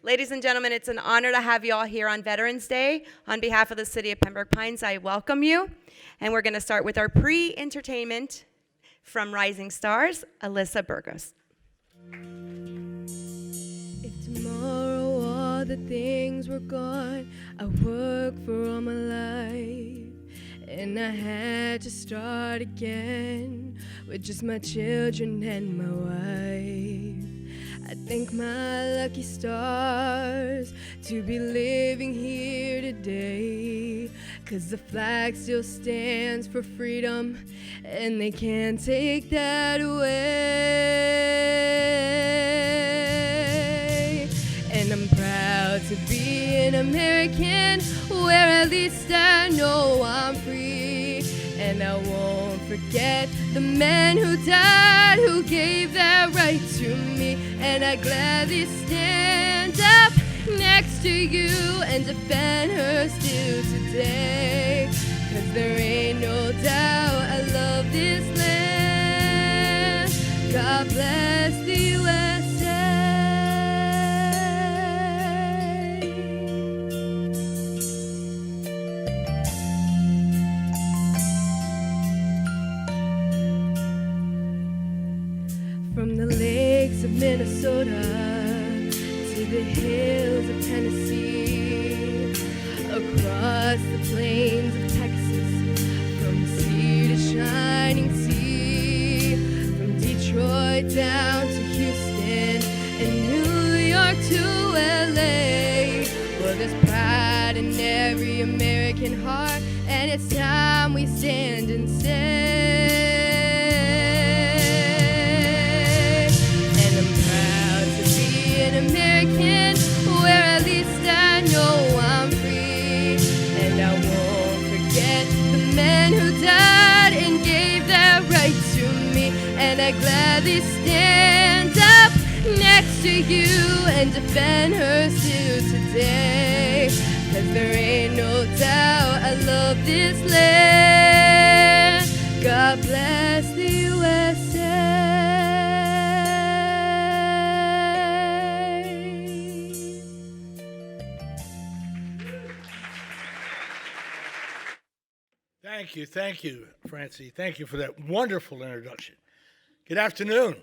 Ladies and gentlemen, it's an honor to have you all here on Veterans Day. On behalf of the City of Pembroke Pines, I welcome you. And we're going to start with our pre-entertainment from Rising Stars, Alyssa Burgos. If tomorrow all the things were gone, I worked for all my life, and I had to start again with just my children and my wife. I thank my lucky stars to be living here today, 'cause the flag still stands for freedom, and they can't take that away. And I'm proud to be an American, where at least I know I'm free. And I won't forget the men who died, who gave that right to me. And I gladly stand up next to you and defend her still today. 'Cause there ain't no doubt I love this land. God bless the USA. From the lakes of Minnesota to the hills of Tennessee, across the plains of Texas, from sea to shining sea, from Detroit down to Houston and New York to LA. Well, there's pride in every American heart, and it's time we stand and say, American, where at least I know I'm free. And I won't forget the men who died and gave that right to me. And I gladly stand up next to you and defend her still today. 'Cause there ain't no doubt I love this land. God bless the USA. Thank you, Francie. Thank you for that wonderful introduction. Good afternoon.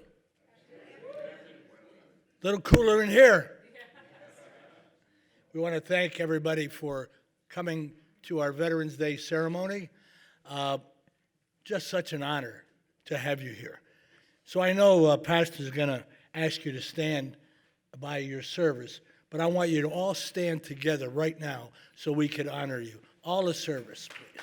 A little cooler in here. We want to thank everybody for coming to our Veterans Day ceremony. Just such an honor to have you here. So I know Pastor's going to ask you to stand by your service, but I want you to all stand together right now so we can honor you. All the service, please.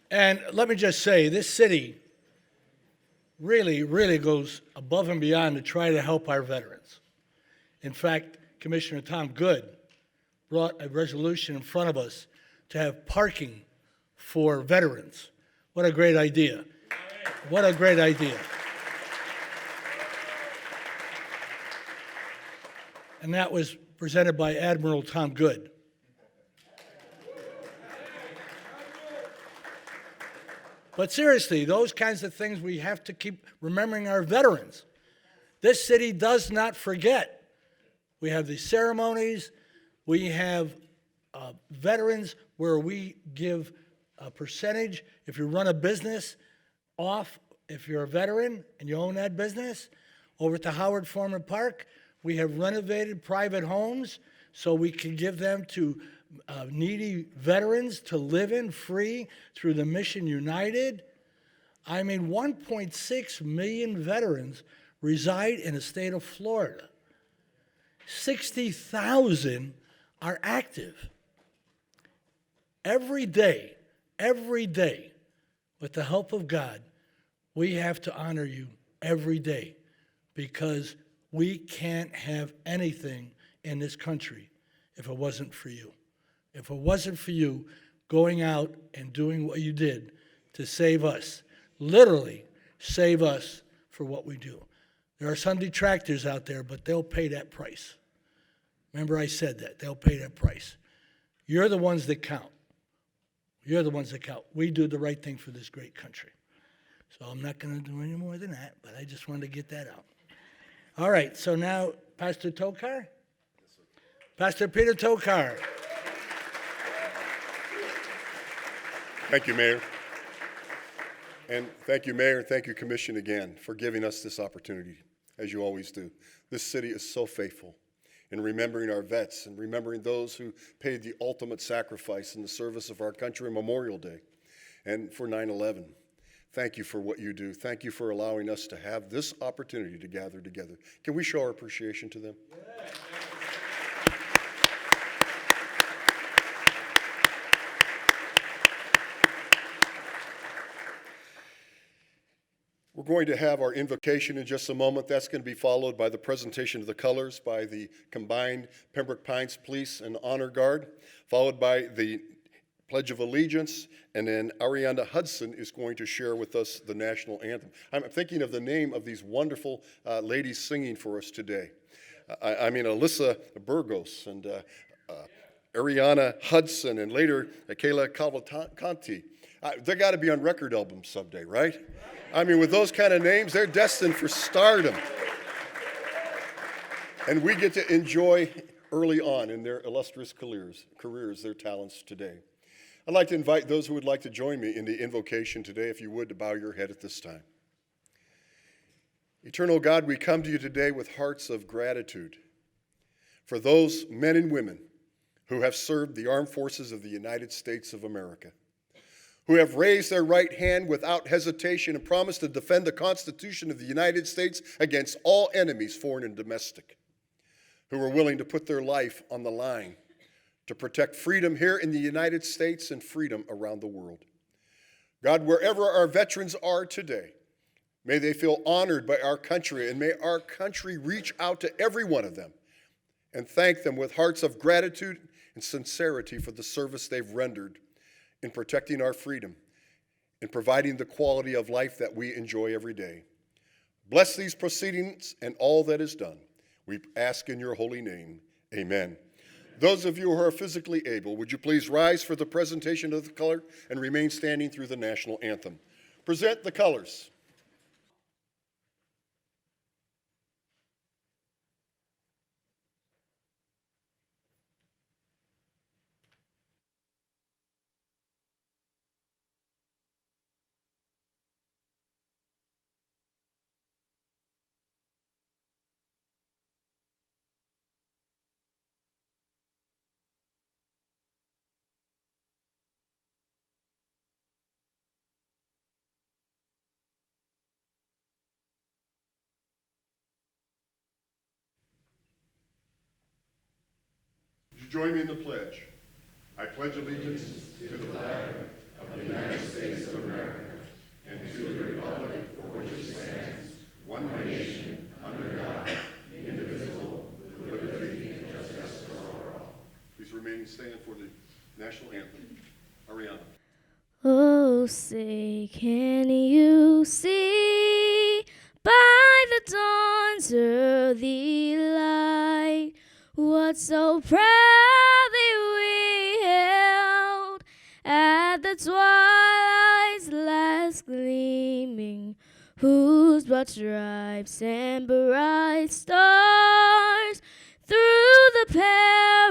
And let me just say, this city really, really goes above and beyond to try to help our veterans. In fact, Commissioner Tom Good brought a resolution in front of us to have parking for veterans. What a great idea. What a great idea. And that was presented by Admiral Tom Good. But seriously, those kinds of things, we have to keep remembering our veterans. This city does not forget. We have these ceremonies. We have veterans where we give a percentage. If you run a business off, if you're a veteran and you own that business, over at the Howard Foreman Park, we have renovated private homes so we can give them to needy veterans to live in free through the Mission United. I mean, 1.6 million veterans reside in the state of Florida. 60,000 are active. Every day, with the help of God, we have to honor you every day, because we can't have anything in this country if it wasn't for you. If it wasn't for you going out and doing what you did to save us, literally save us for what we do. There are some detractors out there, but they'll pay that price. Remember I said that. They'll pay that price. You're the ones that count. You're the ones that count. We do the right thing for this great country. So I'm not going to do any more than that, but I just wanted to get that out. All right, so now Pastor Tokar? Pastor Peter Tokar. Thank you, Mayor. And thank you, Mayor, and thank you, Commission, again, for giving us this opportunity, as you always do. This city is so faithful in remembering our vets and remembering those who paid the ultimate sacrifice in the service of our country on Memorial Day and for 9/11. Thank you for what you do. Thank you for allowing us to have this opportunity to gather together. Can we show our appreciation to them? Yeah. We're going to have our invocation in just a moment. That's going to be followed by the presentation of the colors by the combined Pembroke Pines Police and Honor Guard, followed by the Pledge of Allegiance, and then Ariana Hudson is going to share with us the national anthem. I'm thinking of the name of these wonderful ladies singing for us today. Alyssa Burgos and Ariana Hudson, and later Kayla Cavalcanti. They got to be on record albums someday, right? With those kind of names, they're destined for stardom. And we get to enjoy early on in their illustrious careers, their talents today. I'd like to invite those who would like to join me in the invocation today, if you would, to bow your head at this time. Eternal God, we come to you today with hearts of gratitude for those men and women who have served the armed forces of the United States of America, who have raised their right hand without hesitation and promised to defend the Constitution of the United States against all enemies, foreign and domestic, who are willing to put their life on the line to protect freedom here in the United States and freedom around the world. God, wherever our veterans are today, may they feel honored by our country, and may our country reach out to every one of them and thank them with hearts of gratitude and sincerity for the service they've rendered in protecting our freedom and providing the quality of life that we enjoy every day. Bless these proceedings and all that is done. We ask in your holy name. Amen. Those of you who are physically able, would you please rise for the presentation of the color and remain standing through the national anthem. Present the colors. Would you join me in the pledge? I pledge allegiance to the flag of the United States of America and to the republic for which it stands, one nation, under God, indivisible, with liberty and justice for all. Please remain standing for the national anthem. Ariana. Oh, say, can you see by the dawn's early light what so proudly we hailed at the twilight's last gleaming, whose broad stripes and bright stars through the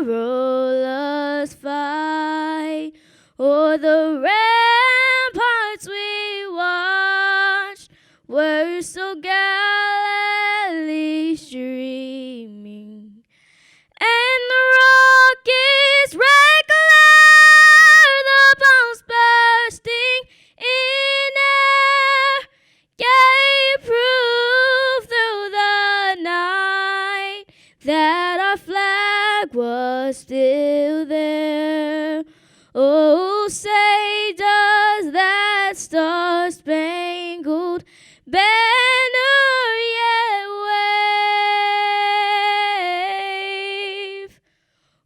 perilous fight o'er the ramparts we watched were so gallantly streaming. And the rocket's red glare, the bombs bursting in air, gave proof through the night that our flag was still there. Oh, say does that star-spangled banner yet wave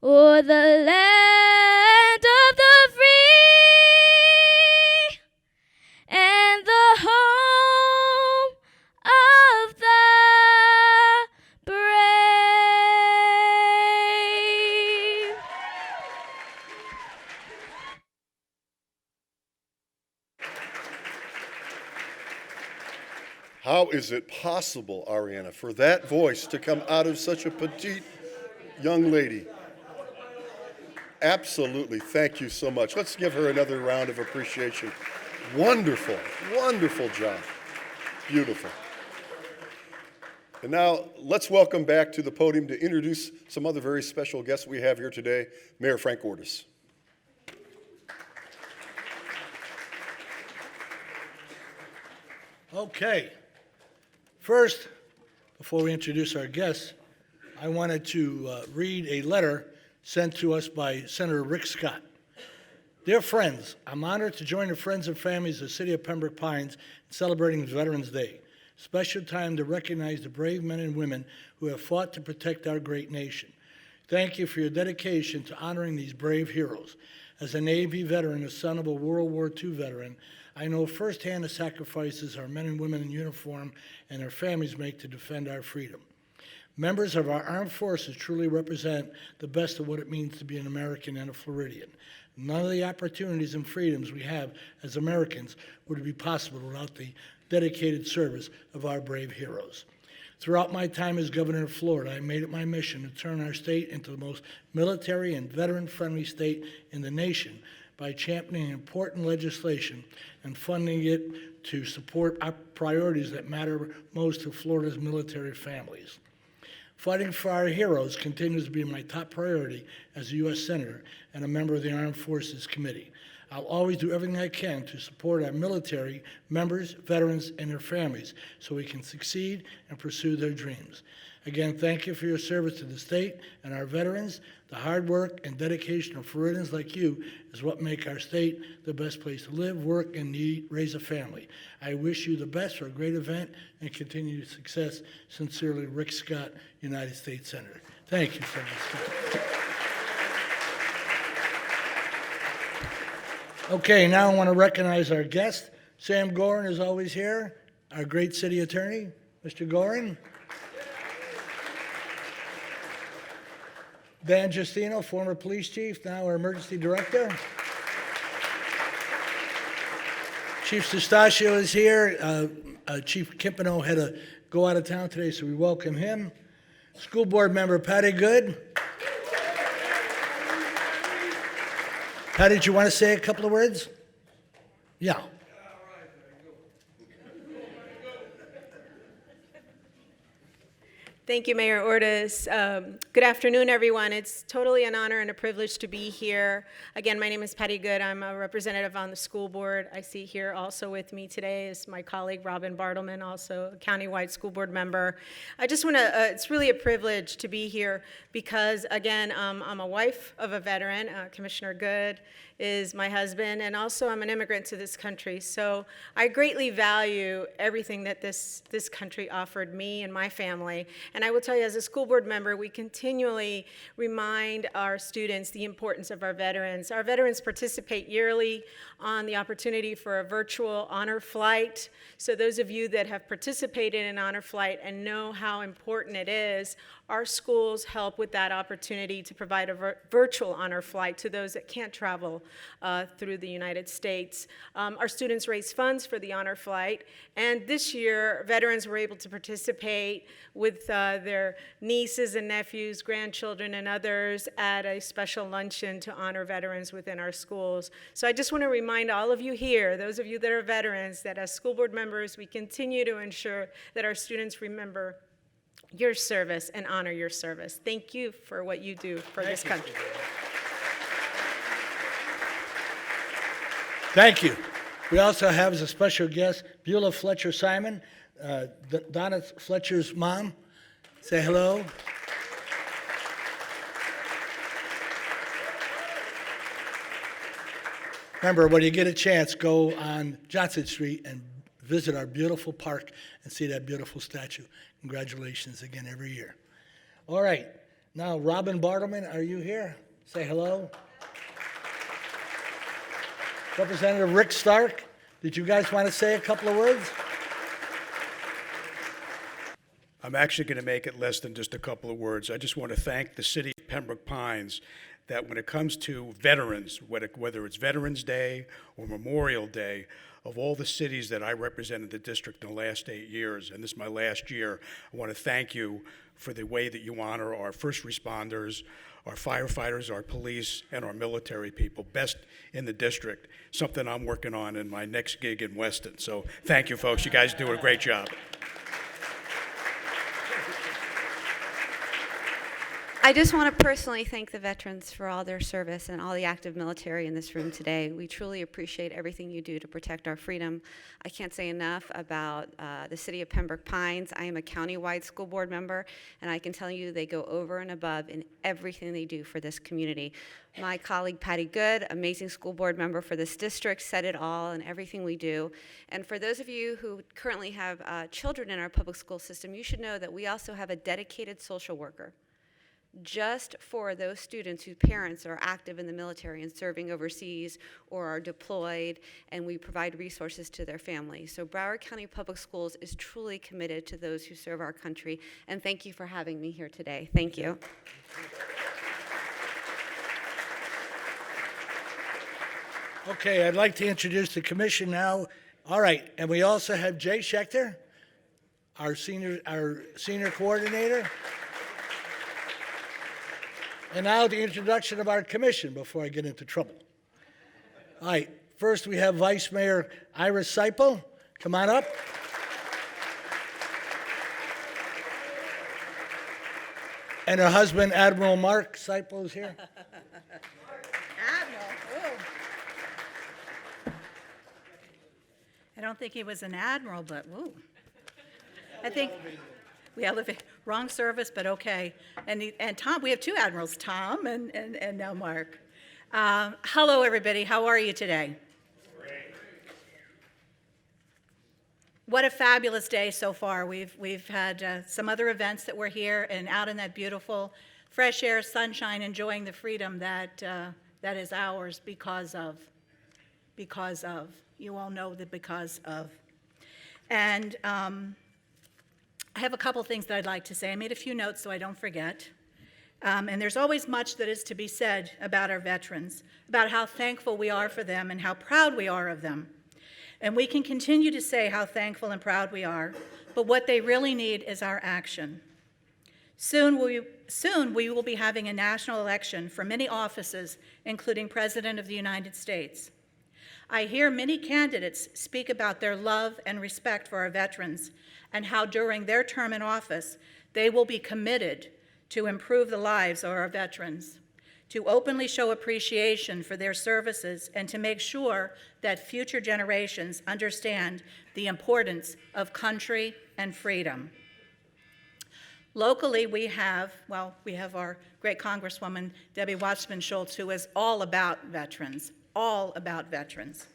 o'er the land of the free and the home of the How is it possible, Ariana, for that voice to come out of such a petite young lady? Absolutely. Thank you so much. Let's give her another round of appreciation. Wonderful, wonderful job. Beautiful. And now let's welcome back to the podium to introduce some other very special guests we have here today, Mayor Frank Ortis. Okay. First, before we introduce our guests, I wanted to read a letter sent to us by Senator Rick Scott. Dear friends, I'm honored to join the friends and families of the City of Pembroke Pines in celebrating Veterans Day, a special time to recognize the brave men and women who have fought to protect our great nation. Thank you for your dedication to honoring these brave heroes. As a Navy veteran, the son of a World War II veteran, I know firsthand the sacrifices our men and women in uniform and their families make to defend our freedom. Members of our armed forces truly represent the best of what it means to be an American and a Floridian. None of the opportunities and freedoms we have as Americans would be possible without the dedicated service of our brave heroes. Throughout my time as governor of Florida, I made it my mission to turn our state into the most military and veteran-friendly state in the nation by championing important legislation and funding it to support our priorities that matter most to Florida's military families. Fighting for our heroes continues to be my top priority as a U.S. Senator and a member of the Armed Forces Committee. I'll always do everything I can to support our military members, veterans, and their families so we can succeed and pursue their dreams. Again, thank you for your service to the state and our veterans. The hard work and dedication of Floridians like you is what make our state the best place to live, work, and raise a family. I wish you the best for a great event and continued success. Sincerely, Rick Scott, United States Senator. Thank you, Senator Scott. Okay, now I want to recognize our guest. Sam Gorin is always here, our great city attorney. Mr. Gorin. Dan Justino, former police chief, now our emergency director. Chief Sestaccio is here. Chief Kimpano had to go out of town today, so we welcome him. School board member Patty Good. Patty, did you want to say a couple of words? Yeah. Thank you, Mayor Ortis. Good afternoon, everyone. It's totally an honor and a privilege to be here. Again, my name is Patty Good. I'm a representative on the school board. I see here also with me today is my colleague, Robin Bartleman, also a countywide school board member. I just want to, it's really a privilege to be here because, again, I'm a wife of a veteran. Commissioner Good is my husband, and also I'm an immigrant to this country. So I greatly value everything that this country offered me and my family. And I will tell you, as a school board member, we continually remind our students the importance of our veterans. Our veterans participate yearly on the opportunity for a virtual honor flight. So those of you that have participated in honor flight and know how important it is, our schools help with that opportunity to provide a virtual honor flight to those that can't travel through the United States. Our students raise funds for the honor flight, and this year, veterans were able to participate with their nieces and nephews, grandchildren, and others at a special luncheon to honor veterans within our schools. So I just want to remind all of you here, those of you that are veterans, that as school board members, we continue to ensure that our students remember your service and honor your service. Thank you for what you do for this country. Thank you. We also have as a special guest Beulah Fletcher Simon, Donna Fletcher's mom. Say hello. Remember, when you get a chance, go on Johnson Street and visit our beautiful park and see that beautiful statue. Congratulations again every year. All right, now Robin Bartleman, are you here? Say hello. Representative Rick Stark, did you guys want to say a couple of words? I'm actually going to make it less than just a couple of words. I just want to thank the City of Pembroke Pines that when it comes to veterans, whether it's Veterans Day or Memorial Day, of all the cities that I represented the district in the last 8 years, and this is my last year, I want to thank you for the way that you honor our first responders, our firefighters, our police, and our military people, best in the district, something I'm working on in my next gig in Weston. So thank you, folks. You guys do a great job. I just want to personally thank the veterans for all their service and all the active military in this room today. We truly appreciate everything you do to protect our freedom. I can't say enough about the City of Pembroke Pines. I am a county-wide school board member, and I can tell you they go over and above in everything they do for this community. My colleague Patty Good, amazing school board member for this district, said it all in everything we do. And for those of you who currently have children in our public school system, you should know that we also have a dedicated social worker just for those students whose parents are active in the military and serving overseas or are deployed, and we provide resources to their families. So Broward County Public Schools is truly committed to those who serve our country, and thank you for having me here today. Thank you. Okay, I'd like to introduce the commission now. All right, and we also have Jay Shechter, our senior coordinator. And now the introduction of our commission before I get into trouble. All right, first we have Vice Mayor Ira Seipel. Come on up. And her husband, Admiral Mark Seipel, is here. I don't think he was an admiral, but woo. I think we elevate, wrong service, but okay. And Tom, we have two admirals, Tom and now Mark. Hello, everybody. How are you today? Great. What a fabulous day so far. We've had some other events that we're here and out in that beautiful fresh air, sunshine, enjoying the freedom that is ours because of. You all know the because of. And I have a couple things that I'd like to say. I made a few notes so I don't forget. And there's always much that is to be said about our veterans, about how thankful we are for them and how proud we are of them. And we can continue to say how thankful and proud we are, but what they really need is our action. Soon we will be having a national election for many offices, including President of the United States. I hear many candidates speak about their love and respect for our veterans and how during their term in office, they will be committed to improve the lives of our veterans, to openly show appreciation for their services, and to make sure that future generations understand the importance of country and freedom. Locally, we have our great Congresswoman, Debbie Wasserman-Schultz, who is all about veterans. All about veterans.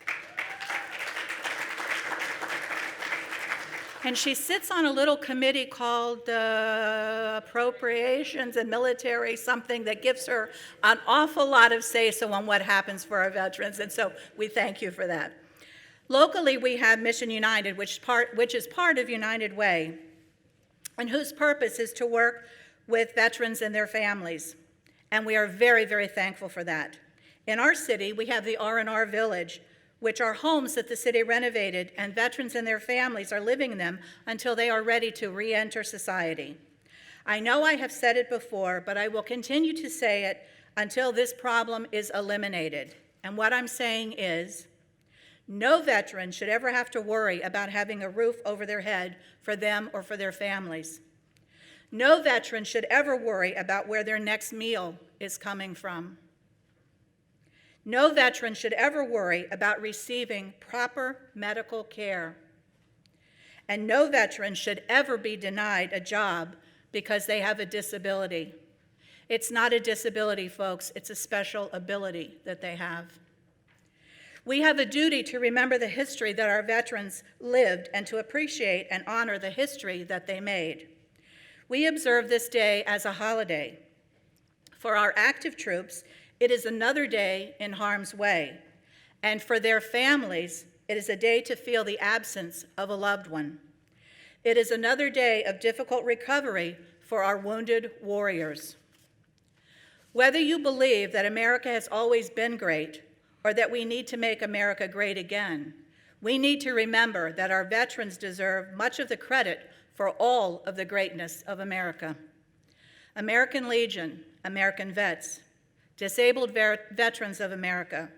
And she sits on a little committee called Appropriations and Military something that gives her an awful lot of say-so on what happens for our veterans, and so we thank you for that. Locally, we have Mission United, which is part of United Way, and whose purpose is to work with veterans and their families, and we are very, very thankful for that. In our city, we have the R&R Village, which are homes that the city renovated, and veterans and their families are living in them until they are ready to re-enter society. I know I have said it before, but I will continue to say it until this problem is eliminated. And what I'm saying is, no veteran should ever have to worry about having a roof over their head for them or for their families. No veteran should ever worry about where their next meal is coming from. No veteran should ever worry about receiving proper medical care. And no veteran should ever be denied a job because they have a disability. It's not a disability, folks, it's a special ability that they have. We have a duty to remember the history that our veterans lived and to appreciate and honor the history that they made. We observe this day as a holiday. For our active troops, it is another day in harm's way, and for their families, it is a day to feel the absence of a loved one. It is another day of difficult recovery for our wounded warriors. Whether you believe that America has always been great or that we need to make America great again, We need to remember that our veterans deserve much of the credit for all of the greatness of America. American Legion, American Vets, Disabled Veterans of America,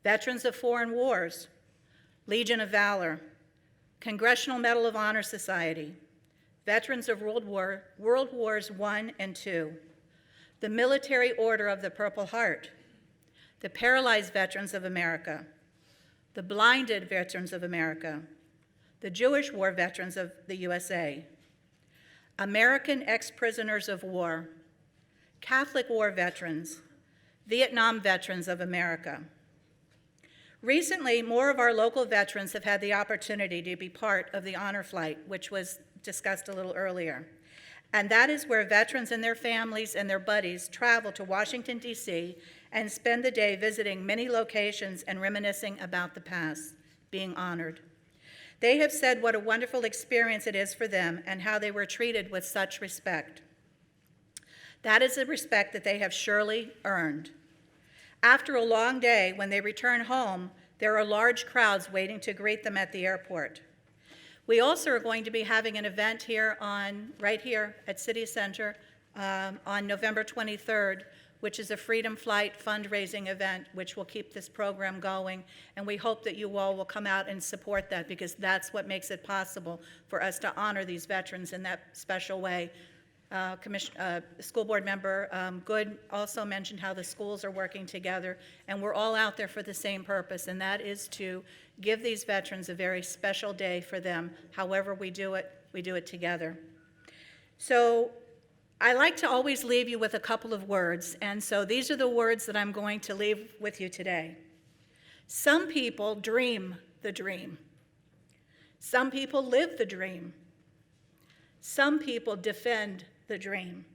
Veterans of Foreign Wars, Legion of Valor, Congressional Medal of Honor Society, Veterans of World Wars I and II, the Military Order of the Purple Heart, the Paralyzed Veterans of America, the Blinded Veterans of America, the Jewish War Veterans of the USA, American ex-prisoners of war, Catholic War Veterans, Vietnam Veterans of America. Recently, more of our local veterans have had the opportunity to be part of the honor flight, which was discussed a little earlier. And that is where veterans and their families and their buddies travel to Washington, D.C., and spend the day visiting many locations and reminiscing about the past, being honored. They have said what a wonderful experience it is for them and how they were treated with such respect. That is a respect that they have surely earned. After a long day, when they return home, there are large crowds waiting to greet them at the airport. We also are going to be having an event here right here at City Center on November 23rd, which is a Freedom Flight fundraising event, which will keep this program going. And we hope that you all will come out and support that, because that's what makes it possible for us to honor these veterans in that special way. School board member Good also mentioned how the schools are working together, and we're all out there for the same purpose, and that is to give these veterans a very special day for them. However we do it together. So I like to always leave you with a couple of words, and so these are the words that I'm going to leave with you today. Some people dream the dream. Some people live the dream. Some people defend the dream.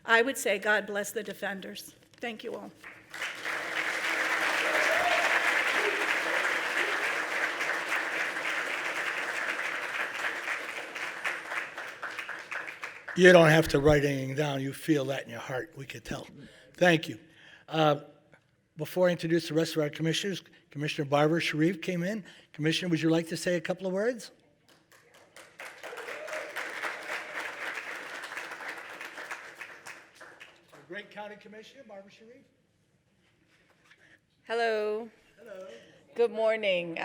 I would say God bless the defenders. Thank you all. You don't have to write anything down. You feel that in your heart. We could tell. Thank you. Before I introduce the rest of our commissioners, Commissioner Barbara Sharif came in. Commissioner, would you like to say a couple of words? Great County Commissioner, Barbara Sharif. Hello. Hello. Good morning.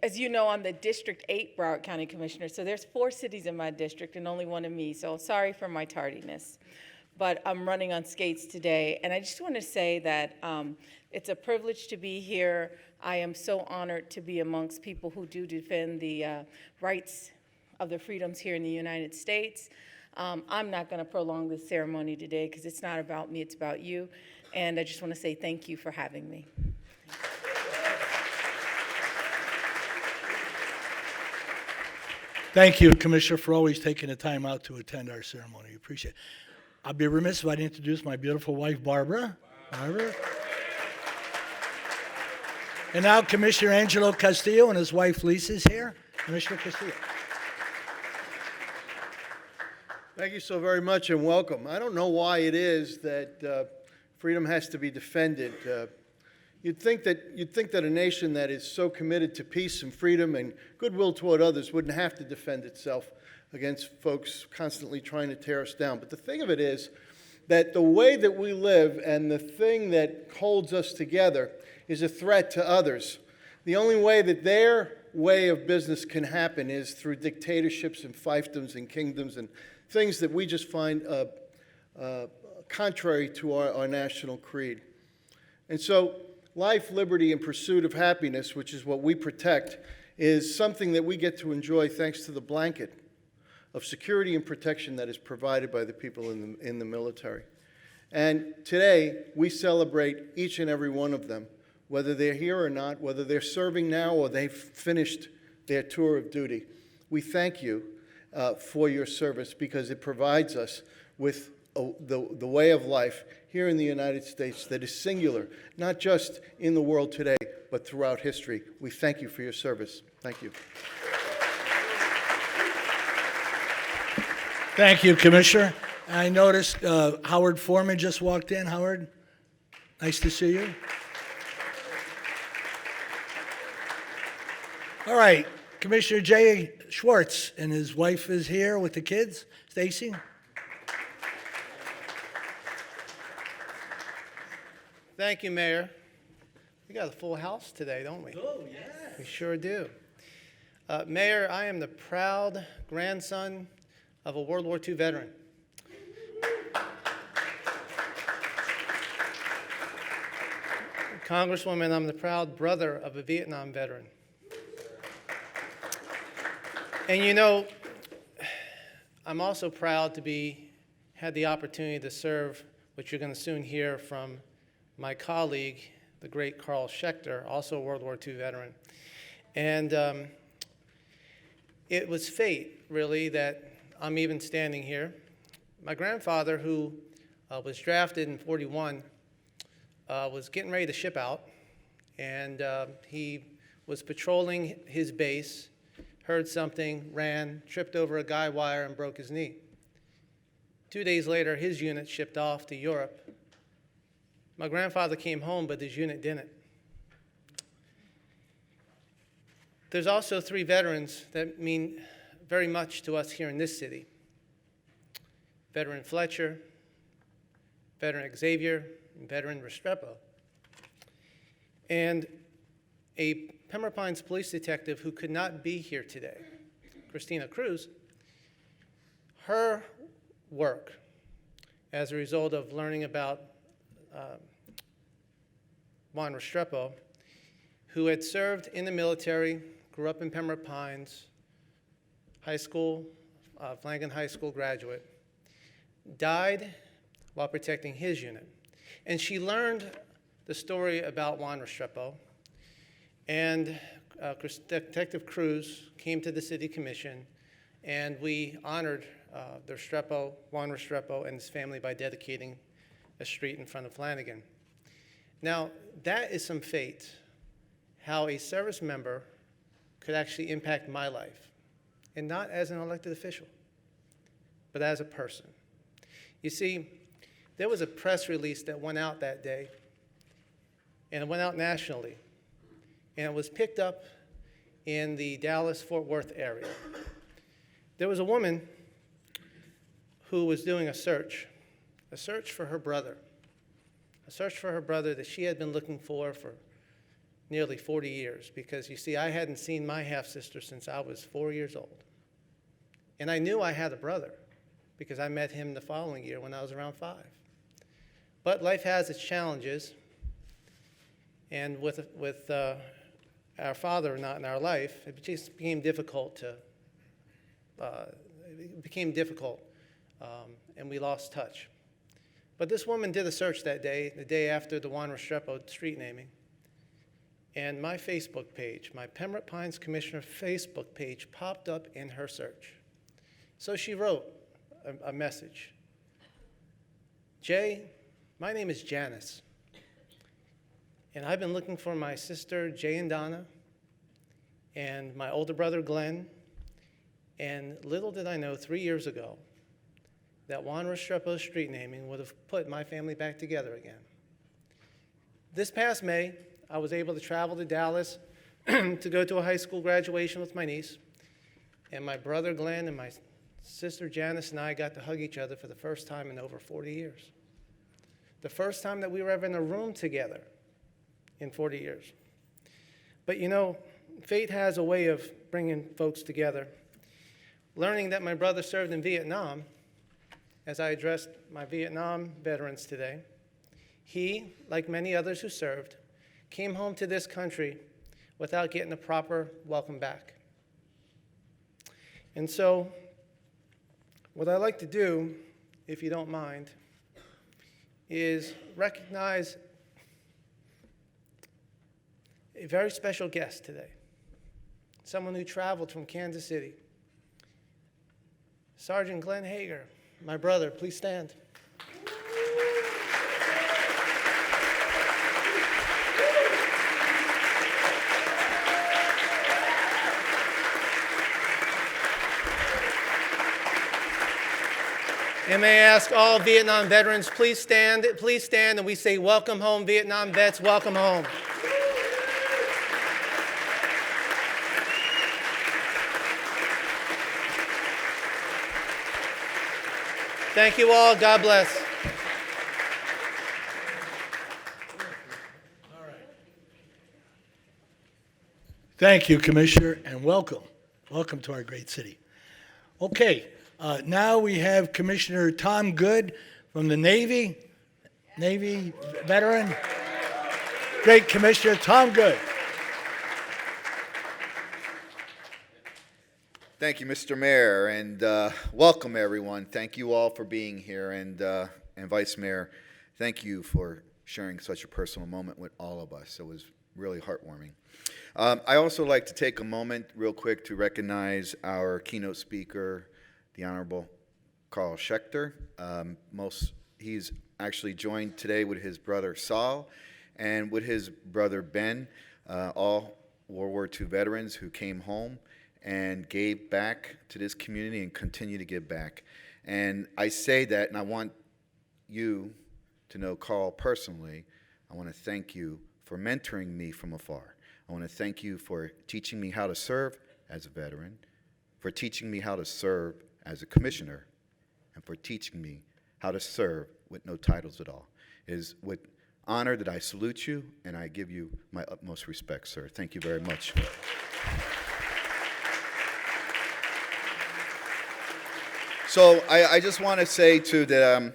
As you know, I'm the District 8 Broward County Commissioner, so there's 4 cities in my district and only one of me, so sorry for my tardiness. But I'm running on skates today, and I just want to say that it's a privilege to be here. I am so honored to be amongst people who do defend the rights of the freedoms here in the United States. I'm not going to prolong this ceremony today because it's not about me, it's about you. And I just want to say thank you for having me. Thank you, Commissioner, for always taking the time out to attend our ceremony. Appreciate it. I'd be remiss if I didn't introduce my beautiful wife, Barbara. Barbara. And now Commissioner Angelo Castillo and his wife, Lisa, is here. Commissioner Castillo. Thank you so very much and welcome. I don't know why it is that freedom has to be defended. You'd think that a nation that is so committed to peace and freedom and goodwill toward others wouldn't have to defend itself against folks constantly trying to tear us down. But the thing of it is that the way that we live and the thing that holds us together is a threat to others. The only way that their way of business can happen is through dictatorships and fiefdoms and kingdoms and things that we just find contrary to our national creed. And so life, liberty, and pursuit of happiness, which is what we protect, is something that we get to enjoy thanks to the blanket of security and protection that is provided by the people in the military. And today, we celebrate each and every one of them, whether they're here or not, whether they're serving now or they've finished their tour of duty. We thank you for your service because it provides us with the way of life here in the United States that is singular, not just in the world today, but throughout history. We thank you for your service. Thank you. Thank you, Commissioner. I noticed Howard Foreman just walked in. Howard, nice to see you. All right, Commissioner Jay Schwartz and his wife is here with the kids. Stacy? Thank you, Mayor. We got a full house today, don't we? Oh, yeah. We sure do. Mayor, I am the proud grandson of a World War II veteran. Congresswoman, I'm the proud brother of a Vietnam veteran. And you know, I'm also proud to had the opportunity to serve, which you're going to soon hear from my colleague, the great Carl Shechter, also a World War II veteran. And it was fate, really, that I'm even standing here. My grandfather, who was drafted in '41, was getting ready to ship out, and he was patrolling his base, heard something, ran, tripped over a guy wire, and broke his knee. 2 days later, his unit shipped off to Europe. My grandfather came home, but his unit didn't. There's also 3 veterans that mean very much to us here in this city. Veteran Fletcher, Veteran Xavier, and Veteran Restrepo. And a Pembroke Pines police detective who could not be here today, Christina Cruz, her work as a result of learning about Juan Restrepo, who had served in the military, grew up in Pembroke Pines, high school, Flanagan High School graduate, died while protecting his unit. And she learned the story about Juan Restrepo, and Detective Cruz came to the City Commission, and we honored Juan Restrepo and his family by dedicating a street in front of Flanagan. Now, that is some fate, how a service member could actually impact my life, and not as an elected official, but as a person. You see, there was a press release that went out that day, and it went out nationally, and it was picked up in the Dallas-Fort Worth area. There was a woman who was doing a search for her brother, that she had been looking for nearly 40 years, because you see, I hadn't seen my half-sister since I was 4 years old. And I knew I had a brother, because I met him the following year when I was around 5. But life has its challenges, and with our father not in our life, it just became difficult and we lost touch. But this woman did a search that day, the day after the Juan Restrepo street naming, and my Facebook page, my Pembroke Pines Commissioner Facebook page, popped up in her search. So she wrote a message. Jay, my name is Janice, and I've been looking for my sister Jay and Donna, and my older brother Glenn, and little did I know 3 years ago that Juan Restrepo's street naming would have put my family back together again. This past May, I was able to travel to Dallas to go to a high school graduation with my niece, and my brother Glenn and my sister Janice and I got to hug each other for the first time in over 40 years. The first time that we were ever in a room together in 40 years. But you know, fate has a way of bringing folks together. Learning that my brother served in Vietnam, as I addressed my Vietnam veterans today, he, like many others who served, came home to this country without getting a proper welcome back. And so, what I'd like to do, if you don't mind, is recognize a very special guest today, someone who traveled from Kansas City. Sergeant Glenn Hager, my brother, please stand. And may I ask all Vietnam veterans, please stand, and we say, welcome home, Vietnam vets, welcome home. Thank you all. God bless. Thank you, Commissioner, and welcome. Welcome to our great city. Okay, now we have Commissioner Tom Good from the Navy veteran. Great Commissioner Tom Good. Thank you, Mr. Mayor, and welcome everyone. Thank you all for being here, and Vice Mayor, thank you for sharing such a personal moment with all of us. It was really heartwarming. I also like to take a moment real quick to recognize our keynote speaker, the Honorable Carl Shechter. He's actually joined today with his brother Saul and with his brother Ben, all World War II veterans who came home and gave back to this community and continue to give back. And I say that, and I want you to know Carl personally. I want to thank you for mentoring me from afar. I want to thank you for teaching me how to serve as a veteran, for teaching me how to serve as a commissioner, and for teaching me how to serve with no titles at all. It is with honor that I salute you, and I give you my utmost respect, sir. Thank you very much. So I just want to say, too, that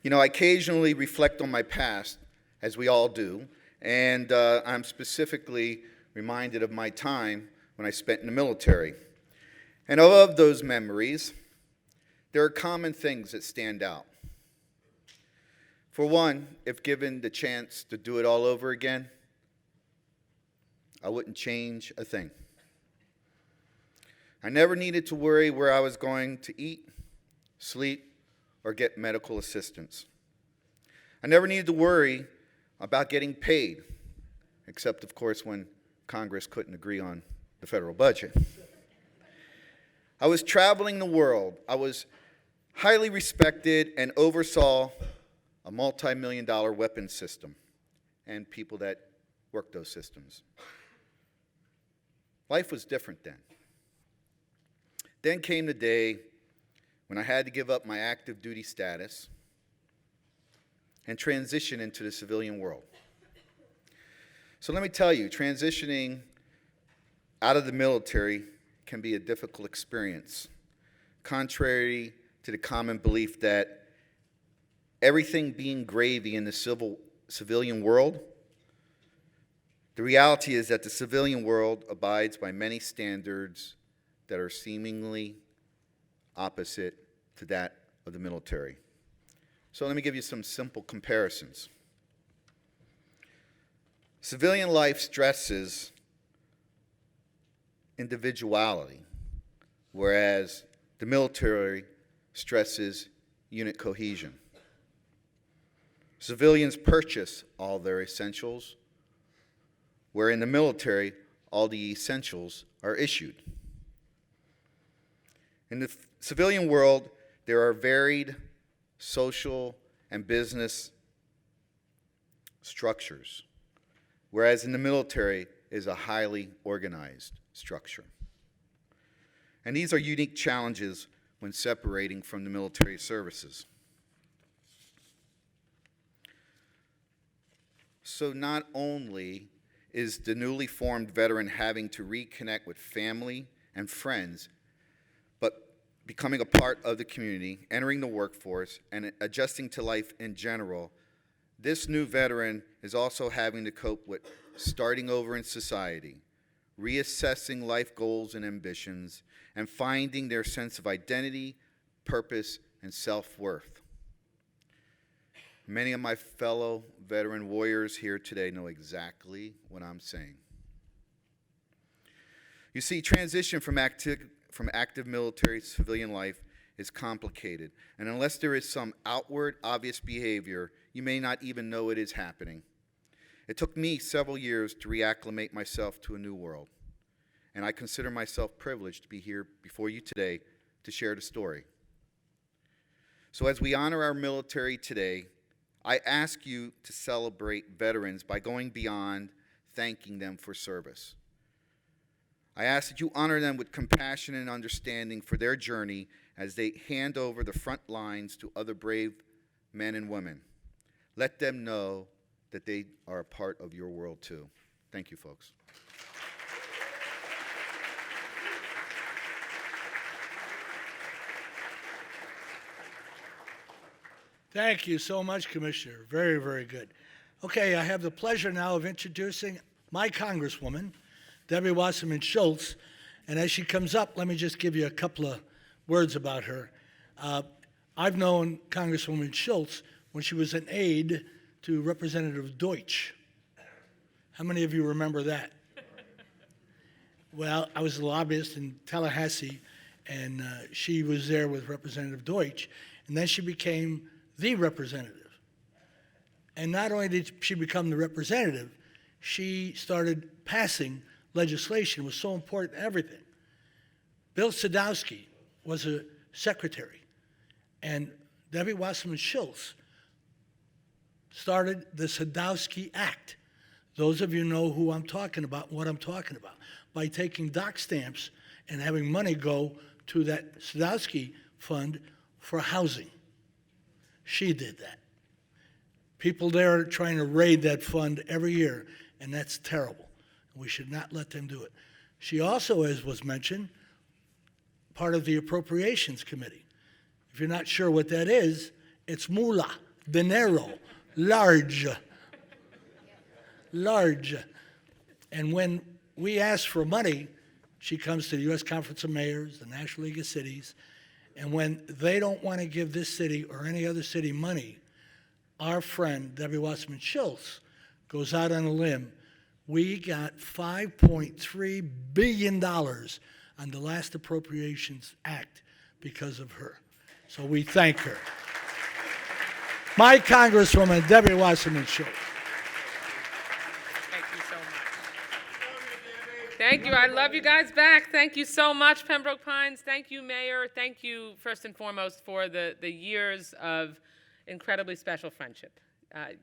I occasionally reflect on my past, as we all do, and I'm specifically reminded of my time when I spent in the military. And of those memories, there are common things that stand out. For one, if given the chance to do it all over again, I wouldn't change a thing. I never needed to worry where I was going to eat, sleep, or get medical assistance. I never needed to worry about getting paid, except, of course, when Congress couldn't agree on the federal budget. I was traveling the world. I was highly respected and oversaw a multi-million-dollar weapons system and people that worked those systems. Life was different then. Then came the day when I had to give up my active duty status and transition into the civilian world. So let me tell you, transitioning out of the military can be a difficult experience, contrary to the common belief that everything being gravy in the civilian world. The reality is that the civilian world abides by many standards that are seemingly opposite to that of the military. So let me give you some simple comparisons. Civilian life stresses individuality, whereas the military stresses unit cohesion. Civilians purchase all their essentials, where in the military, all the essentials are issued. In the civilian world, there are varied social and business structures, whereas in the military is a highly organized structure. And these are unique challenges when separating from the military services. So not only is the newly formed veteran having to reconnect with family and friends, but becoming a part of the community, entering the workforce, and adjusting to life in general, this new veteran is also having to cope with starting over in society, reassessing life goals and ambitions, and finding their sense of identity, purpose, and self-worth. Many of my fellow veteran warriors here today know exactly what I'm saying. You see, transition from active military to civilian life is complicated, and unless there is some outward, obvious behavior, you may not even know it is happening. It took me several years to reacclimate myself to a new world, and I consider myself privileged to be here before you today to share the story. So as we honor our military today, I ask you to celebrate veterans by going beyond thanking them for service. I ask that you honor them with compassion and understanding for their journey as they hand over the front lines to other brave men and women. Let them know that they are a part of your world too. Thank you, folks. Thank you so much, Commissioner. Very, very good. Okay, I have the pleasure now of introducing my Congresswoman, Debbie Wasserman Schultz. And as she comes up, let me just give you a couple of words about her. I've known Congresswoman Schultz when she was an aide to Representative Deutsch. How many of you remember that? Well, I was a lobbyist in Tallahassee, and she was there with Representative Deutsch, and then she became the representative. And not only did she become the representative, she started passing legislation. It was so important to everything. Bill Sadowski was a secretary, and Debbie Wasserman Schultz started the Sadowski Act. Those of you know who I'm talking about, what I'm talking about, by taking dock stamps and having money go to that Sadowski fund for housing. She did that. People there are trying to raid that fund every year, and that's terrible. We should not let them do it. She also, as was mentioned, part of the Appropriations Committee. If you're not sure what that is, it's moolah, dinero, large. Large. And when we ask for money, she comes to the U.S. Conference of Mayors, the National League of Cities, and when they don't want to give this city or any other city money, our friend, Debbie Wasserman Schultz, goes out on a limb. We got $5.3 billion on the last Appropriations Act because of her. So we thank her. My Congresswoman, Debbie Wasserman Schultz. Thank you so much. Thank you. I love you guys back. Thank you so much, Pembroke Pines. Thank you, Mayor. Thank you, first and foremost, for the years of incredibly special friendship.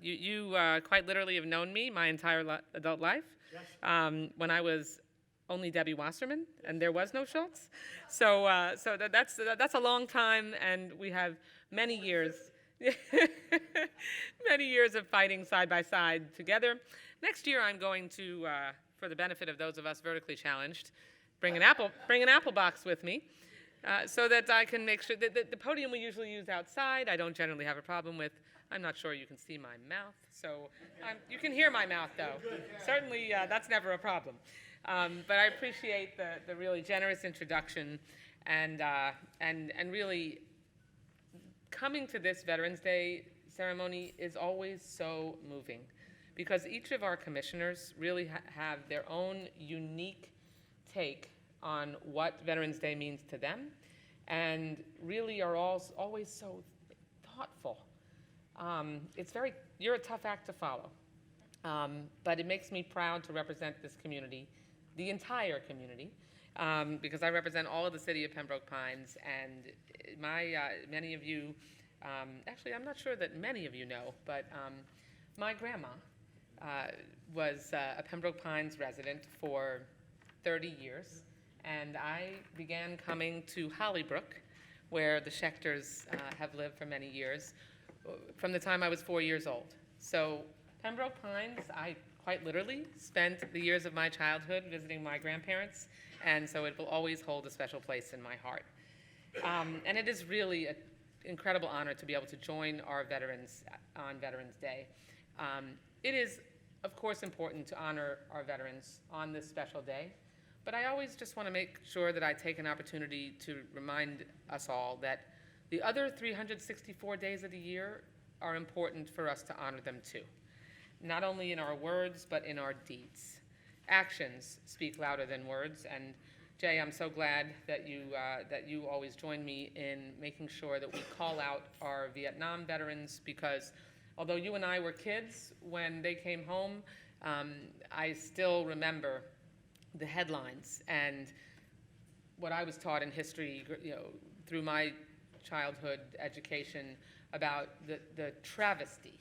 You quite literally have known me my entire adult life. Yes. When I was only Debbie Wasserman, and there was no Schultz. So that's a long time, and we have many years, many years of fighting side by side together. Next year, I'm going to, for the benefit of those of us vertically challenged, bring an apple box with me, so that I can make sure that the podium we usually use outside, I don't generally have a problem with. I'm not sure you can see my mouth, so you can hear my mouth, though. Certainly, that's never a problem. But I appreciate the really generous introduction, and really coming to this Veterans Day ceremony is always so moving, because each of our commissioners really have their own unique take on what Veterans Day means to them, and really are always so thoughtful. You're a tough act to follow, but it makes me proud to represent this community, the entire community, because I represent all of the City of Pembroke Pines, and many of you, actually I'm not sure that many of you know, but my grandma was a Pembroke Pines resident for 30 years, and I began coming to Hollybrook, where the Shechters have lived for many years, from the time I was 4 years old. So Pembroke Pines, I quite literally spent the years of my childhood visiting my grandparents, and so it will always hold a special place in my heart. And it is really an incredible honor to be able to join our veterans on Veterans Day. It is, of course, important to honor our veterans on this special day, but I always just want to make sure that I take an opportunity to remind us all that the other 364 days of the year are important for us to honor them too, not only in our words, but in our deeds. Actions speak louder than words, and Jay, I'm so glad that you always join me in making sure that we call out our Vietnam veterans, because although you and I were kids when they came home, I still remember the headlines and what I was taught in history, through my childhood education, about the travesty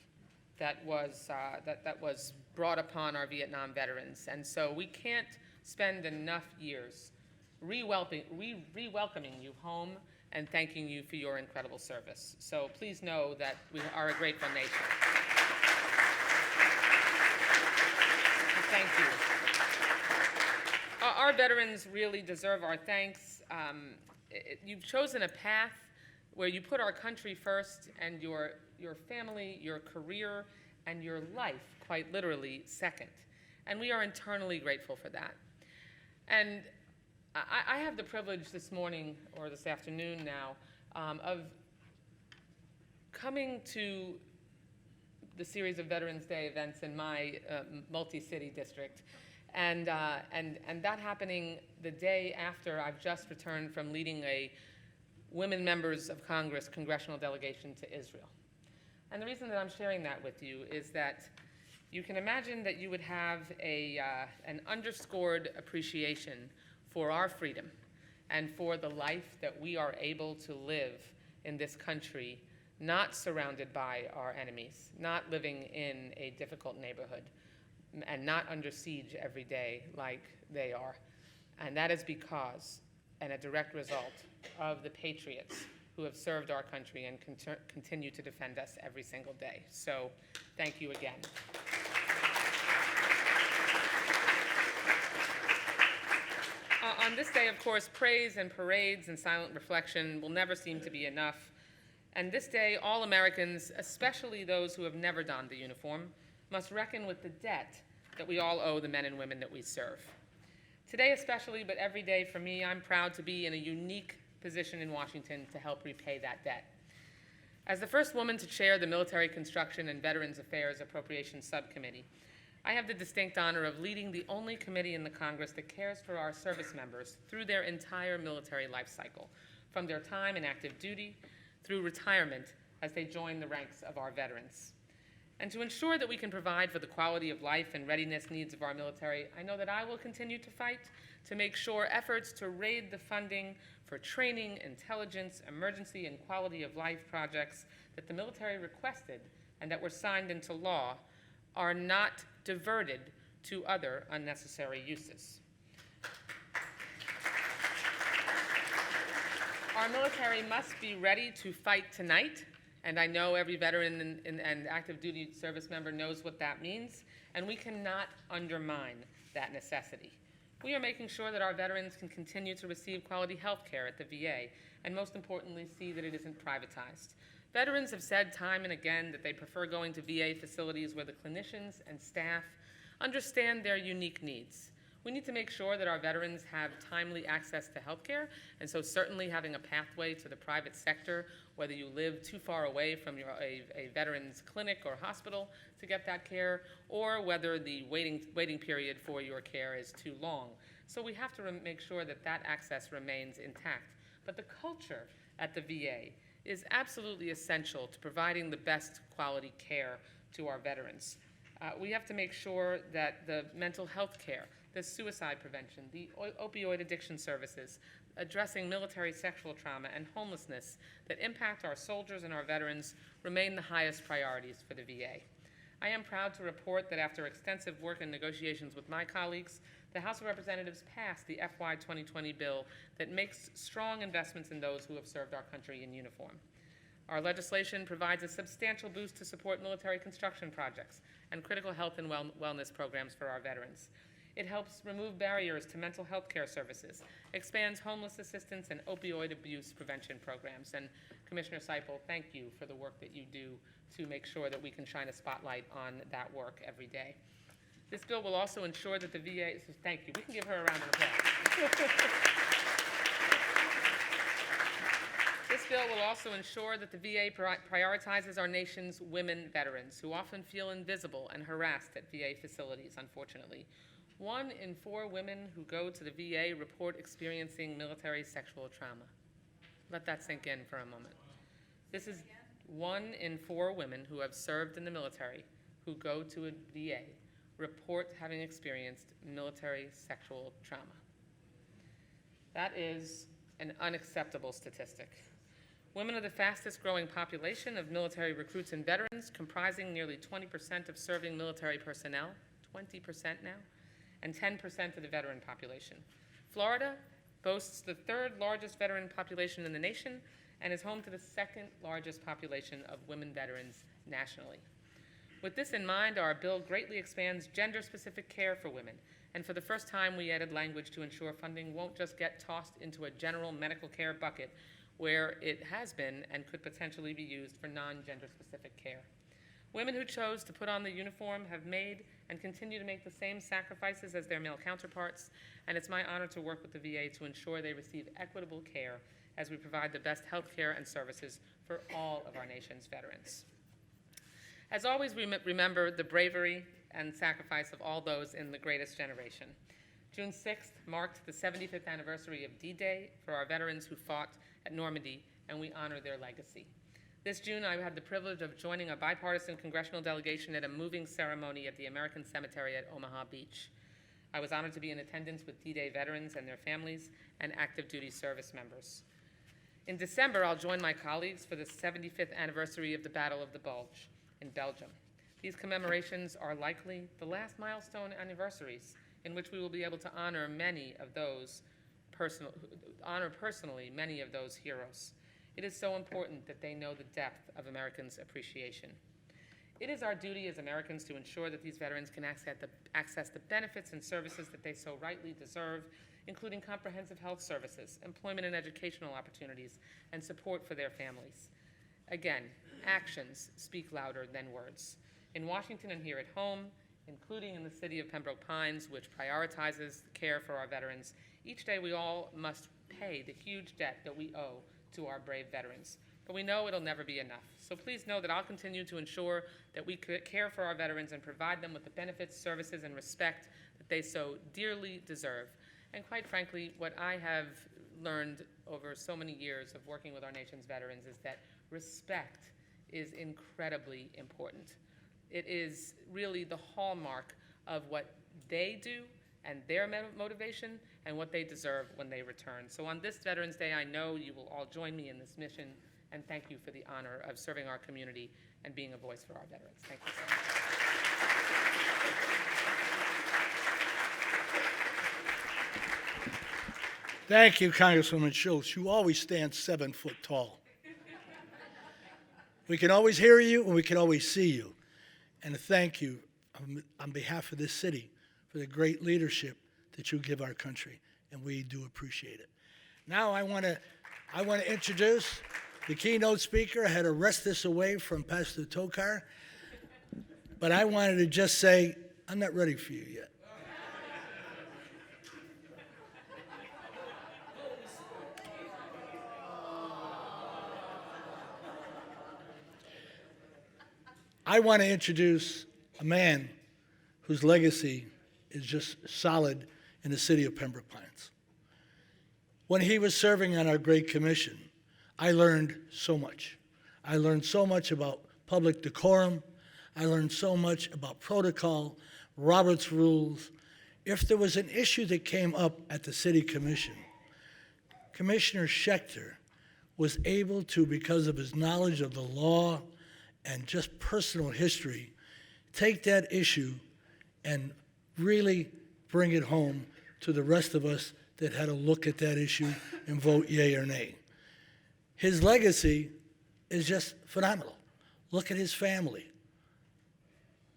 that was brought upon our Vietnam veterans. And so we can't spend enough years re-welcoming you home and thanking you for your incredible service. So please know that we are a grateful nation. Thank you. Our veterans really deserve our thanks. You've chosen a path where you put our country first and your family, your career, and your life, quite literally, second. And we are eternally grateful for that. And I have the privilege this morning, or this afternoon now, of coming to the series of Veterans Day events in my multi-city district. And that happening the day after I've just returned from leading a women members of Congress congressional delegation to Israel. And the reason that I'm sharing that with you is that you can imagine that you would have an underscored appreciation for our freedom and for the life that we are able to live in this country, not surrounded by our enemies, not living in a difficult neighborhood, and not under siege every day like they are. And that is because, and a direct result, of the patriots who have served our country and continue to defend us every single day. So thank you again. On this day, of course, praise and parades and silent reflection will never seem to be enough. And this day, all Americans, especially those who have never donned the uniform, must reckon with the debt that we all owe the men and women that we serve. Today especially, but every day for me, I'm proud to be in a unique position in Washington to help repay that debt. As the first woman to chair the Military Construction and Veterans Affairs Appropriations Subcommittee, I have the distinct honor of leading the only committee in the Congress that cares for our service members through their entire military life cycle, from their time in active duty through retirement as they join the ranks of our veterans. And to ensure that we can provide for the quality of life and readiness needs of our military, I know that I will continue to fight to make sure efforts to raid the funding for training, intelligence, emergency, and quality of life projects that the military requested and that were signed into law are not diverted to other unnecessary uses. Our military must be ready to fight tonight, and I know every veteran and active duty service member knows what that means, and we cannot undermine that necessity. We are making sure that our veterans can continue to receive quality health care at the VA, and most importantly, see that it isn't privatized. Veterans have said time and again that they prefer going to VA facilities where the clinicians and staff understand their unique needs. We need to make sure that our veterans have timely access to health care, and so certainly having a pathway to the private sector, whether you live too far away from a veteran's clinic or hospital to get that care, or whether the waiting period for your care is too long. So we have to make sure that that access remains intact. But the culture at the VA is absolutely essential to providing the best quality care to our veterans. We have to make sure that the mental health care, the suicide prevention, the opioid addiction services, addressing military sexual trauma and homelessness that impact our soldiers and our veterans remain the highest priorities for the VA. I am proud to report that after extensive work and negotiations with my colleagues, the House of Representatives passed the FY 2020 bill that makes strong investments in those who have served our country in uniform. Our legislation provides a substantial boost to support military construction projects and critical health and wellness programs for our veterans. It helps remove barriers to mental health care services, expands homeless assistance and opioid abuse prevention programs. And Commissioner Seipel, thank you for the work that you do to make sure that we can shine a spotlight on that work every day. This bill will also ensure that the VA, so thank you, we can give her a round of applause. This bill will also ensure that the VA prioritizes our nation's women veterans who often feel invisible and harassed at VA facilities, unfortunately. 1 in 4 women who go to the VA report experiencing military sexual trauma. Let that sink in for a moment. This is 1 in 4 women who have served in the military who go to a VA report having experienced military sexual trauma. That is an unacceptable statistic. Women are the fastest growing population of military recruits and veterans, comprising nearly 20% of serving military personnel, 20% now, and 10% of the veteran population. Florida boasts the third largest veteran population in the nation and is home to the second largest population of women veterans nationally. With this in mind, our bill greatly expands gender-specific care for women, and for the first time, we added language to ensure funding won't just get tossed into a general medical care bucket where it has been and could potentially be used for non-gender specific care. Women who chose to put on the uniform have made and continue to make the same sacrifices as their male counterparts, and it's my honor to work with the VA to ensure they receive equitable care as we provide the best health care and services for all of our nation's veterans. As always, we remember the bravery and sacrifice of all those in the greatest generation. June 6th marked the 75th anniversary of D-Day for our veterans who fought at Normandy, and we honor their legacy. This June, I had the privilege of joining a bipartisan congressional delegation at a moving ceremony at the American Cemetery at Omaha Beach. I was honored to be in attendance with D-Day veterans and their families and active duty service members. In December, I'll join my colleagues for the 75th anniversary of the Battle of the Bulge in Belgium. These commemorations are likely the last milestone anniversaries in which we will be able to honor personally many of those heroes. It is so important that they know the depth of Americans' appreciation. It is our duty as Americans to ensure that these veterans can access the benefits and services that they so rightly deserve, including comprehensive health services, employment and educational opportunities, and support for their families. Again, actions speak louder than words. In Washington and here at home, including in the City of Pembroke Pines, which prioritizes care for our veterans, each day we all must pay the huge debt that we owe to our brave veterans. But we know it'll never be enough. So please know that I'll continue to ensure that we care for our veterans and provide them with the benefits, services, and respect that they so dearly deserve. And quite frankly, what I have learned over so many years of working with our nation's veterans is that respect is incredibly important. It is really the hallmark of what they do and their motivation and what they deserve when they return. So on this Veterans Day, I know you will all join me in this mission, and thank you for the honor of serving our community and being a voice for our veterans. Thank you so much. Thank you, Congresswoman Schultz. You always stand 7 foot tall. We can always hear you and we can always see you. And thank you on behalf of this city for the great leadership that you give our country, and we do appreciate it. Now I want to introduce the keynote speaker. I had to wrest this away from Pastor Tokar, but I wanted to just say, I'm not ready for you yet. I want to introduce a man whose legacy is just solid in the City of Pembroke Pines. When he was serving on our great commission, I learned so much. I learned so much about public decorum. I learned so much about protocol, Robert's rules. If there was an issue that came up at the City Commission, Commissioner Shechter was able to, because of his knowledge of the law and just personal history, take that issue and really bring it home to the rest of us that had to look at that issue and vote yea or nay. His legacy is just phenomenal. Look at his family.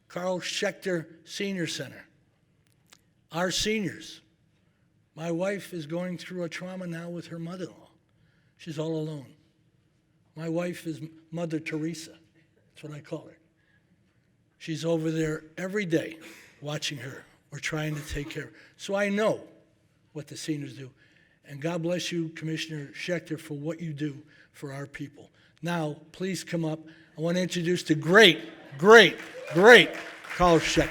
Carl Shechter Senior Center. Our seniors. My wife is going through a trauma now with her mother-in-law. She's all alone. My wife is Mother Teresa. That's what I call her. She's over there every day watching her. We're trying to take care of her. So I know what the seniors do. And God bless you, Commissioner Shechter, for what you do for our people. Now, please come up. I want to introduce the great Carl Shechter.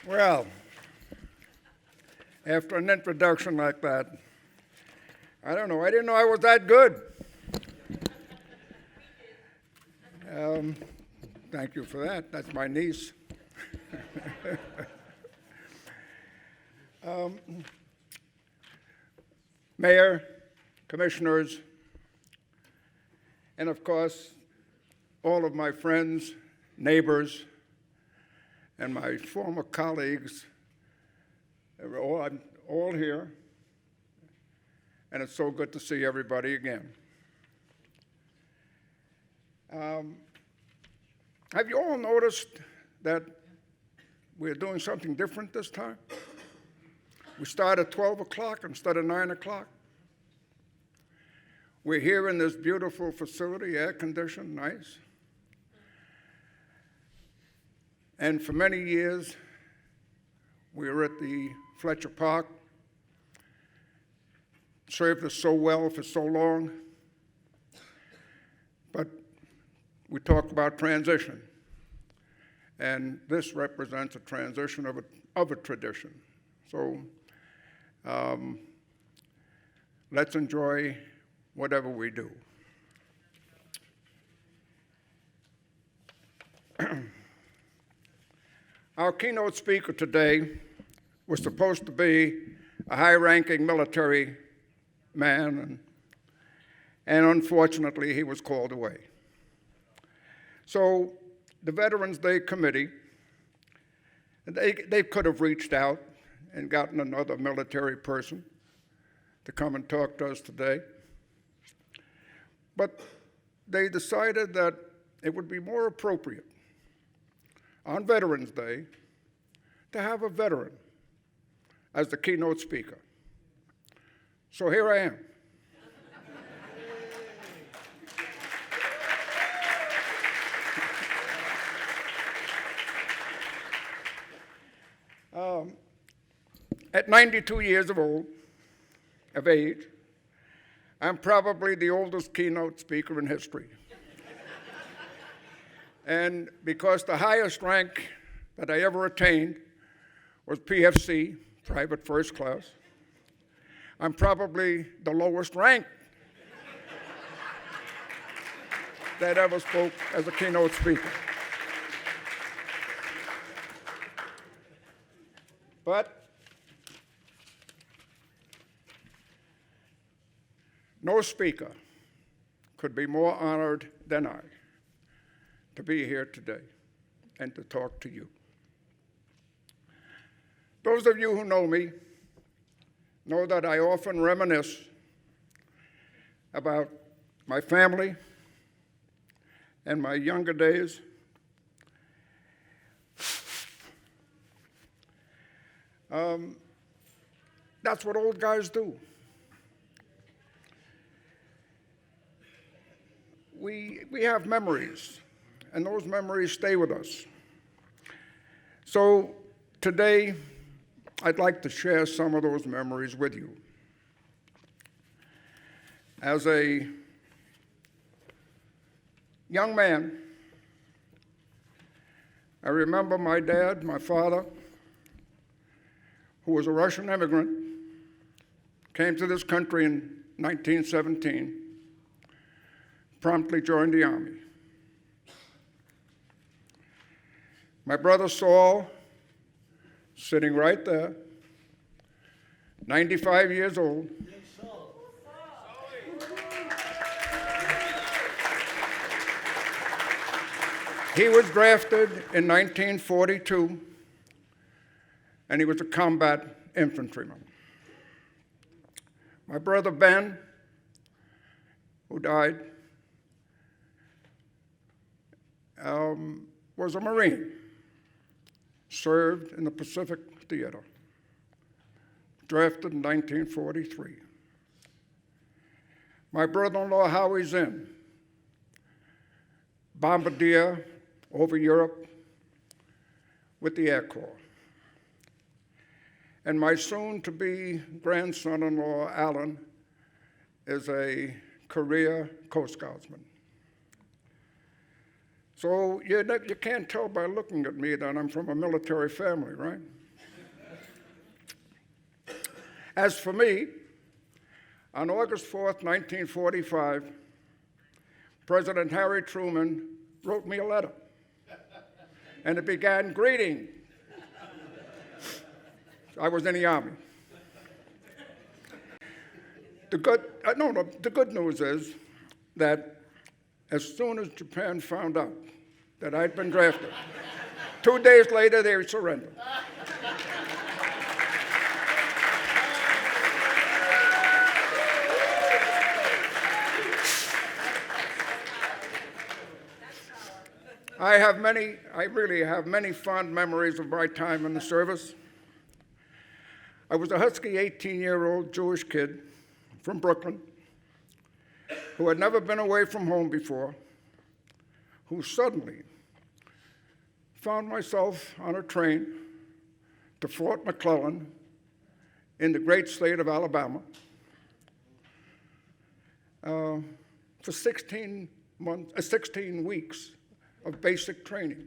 Well, after an introduction like that, I don't know, I didn't know I was that good. Thank you for that. That's my niece. Mayor, commissioners, and of course, all of my friends, neighbors, and my former colleagues. They're all here, and it's so good to see everybody again. Have you all noticed that we're doing something different this time? We start at 12 o'clock instead of 9 o'clock. We're here in this beautiful facility, air-conditioned, nice. And for many years, we were at the Fletcher Park, served us so well for so long. But we talk about transition, and this represents a transition of a tradition. So let's enjoy whatever we do. Our keynote speaker today was supposed to be a high-ranking military man, and unfortunately, he was called away. So the Veterans Day Committee, they could have reached out and gotten another military person to come and talk to us today. But they decided that it would be more appropriate on Veterans Day to have a veteran as the keynote speaker. So here I am. At 92 years of age, I'm probably the oldest keynote speaker in history. And because the highest rank that I ever attained was PFC, Private First Class, I'm probably the lowest rank that ever spoke as a keynote speaker. But no speaker could be more honored than I to be here today and to talk to you. Those of you who know me know that I often reminisce about my family and my younger days. That's what old guys do. We have memories, and those memories stay with us. So today, I'd like to share some of those memories with you. As a young man, I remember my dad, my father, who was a Russian immigrant, came to this country in 1917, promptly joined the Army. My brother Saul, sitting right there, 95 years old. He was drafted in 1942, and he was a combat infantryman. My brother Ben, who died, was a Marine, served in the Pacific Theater, drafted in 1943. My brother-in-law Howie Zinn, bombardier over Europe with the Air Corps. And my soon-to-be grandson-in-law, Alan, is a career Coast Guardsman. So you can't tell by looking at me that I'm from a military family, right? As for me, on August 4th, 1945, President Harry Truman wrote me a letter, and it began, "Greeting." I was in the Army. The good news is that as soon as Japan found out that I'd been drafted. 2 days later, they surrendered. I really have many fond memories of my time in the service. I was a husky 18-year-old Jewish kid from Brooklyn who had never been away from home before, who suddenly found myself on a train to Fort McClellan in the great state of Alabama for 16 weeks of basic training.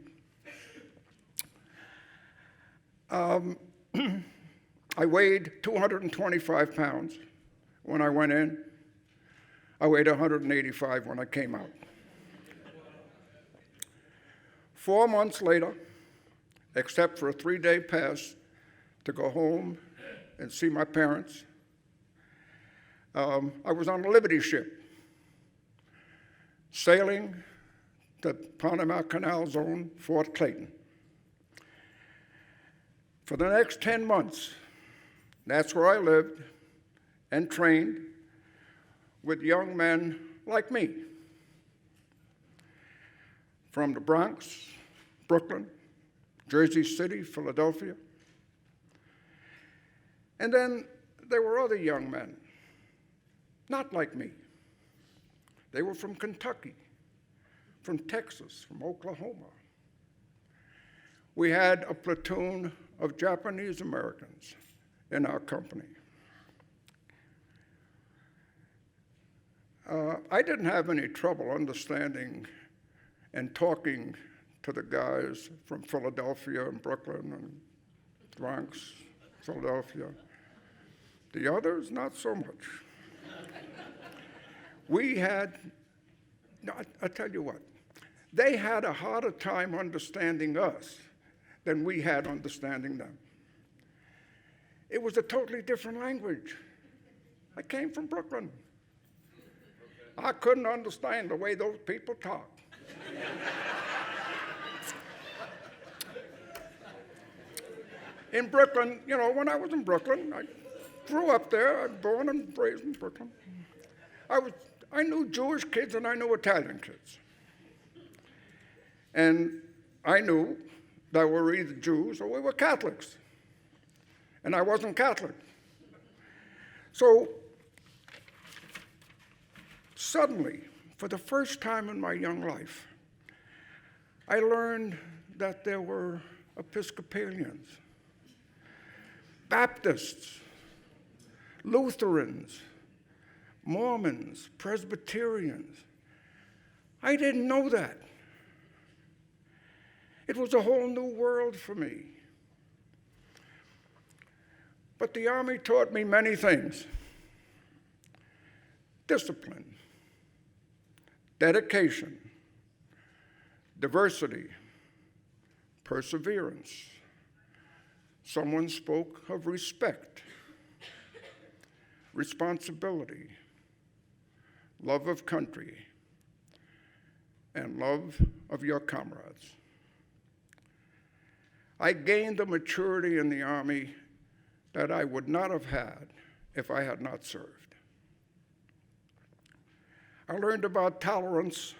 I weighed 225 pounds when I went in. I weighed 185 when I came out. 4 months later, except for a 3-day pass to go home and see my parents, I was on a Liberty ship, sailing the Panama Canal Zone, Fort Clayton. For the next 10 months, that's where I lived and trained with young men like me from the Bronx, Brooklyn, Jersey City, Philadelphia. And then there were other young men, not like me. They were from Kentucky, from Texas, from Oklahoma. We had a platoon of Japanese Americans in our company. I didn't have any trouble understanding and talking to the guys from Philadelphia and Brooklyn and Bronx, Philadelphia. The others, not so much. I tell you what, they had a harder time understanding us than we had understanding them. It was a totally different language. I came from Brooklyn. I couldn't understand the way those people talk. In Brooklyn, when I was in Brooklyn, I grew up there. I was born and raised in Brooklyn. I knew Jewish kids and I knew Italian kids. And I knew that we were either Jews or we were Catholics. And I wasn't Catholic. So suddenly, for the first time in my young life, I learned that there were Episcopalians, Baptists, Lutherans, Mormons, Presbyterians. I didn't know that. It was a whole new world for me. But the Army taught me many things: discipline, dedication, diversity, perseverance. Someone spoke of respect, responsibility, love of country, and love of your comrades. I gained a maturity in the Army that I would not have had if I had not served. I learned about tolerance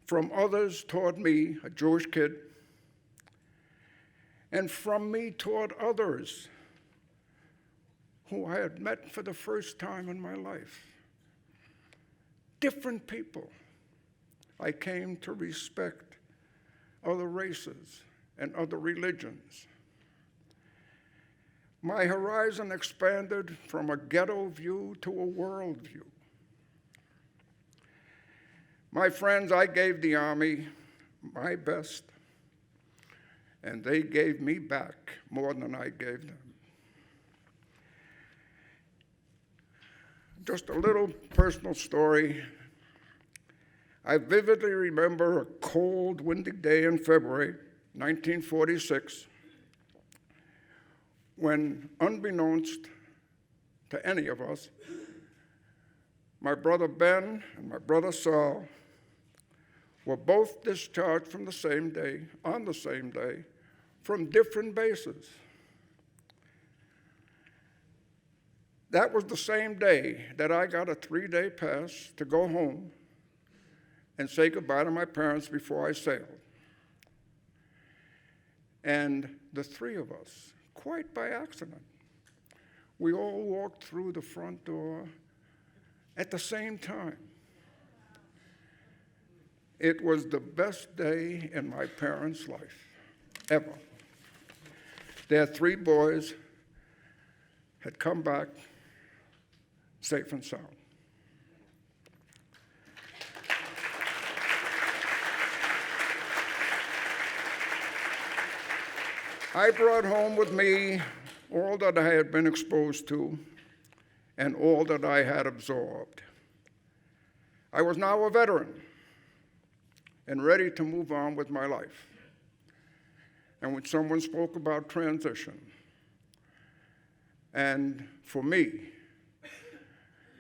from others toward me, a Jewish kid, and from me toward others who I had met for the first time in my life. Different people. I came to respect other races and other religions. My horizon expanded from a ghetto view to a world view. My friends, I gave the Army my best, and they gave me back more than I gave them. Just a little personal story. I vividly remember a cold, windy day in February 1946, when, unbeknownst to any of us, my brother Ben and my brother Saul were both discharged from the same day, on the same day, from different bases. That was the same day that I got a 3-day pass to go home and say goodbye to my parents before I sailed. And the three of us, quite by accident, we all walked through the front door at the same time. It was the best day in my parents' life, ever. Their 3 boys had come back safe and sound. I brought home with me all that I had been exposed to and all that I had absorbed. I was now a veteran and ready to move on with my life. And when someone spoke about transition, and for me,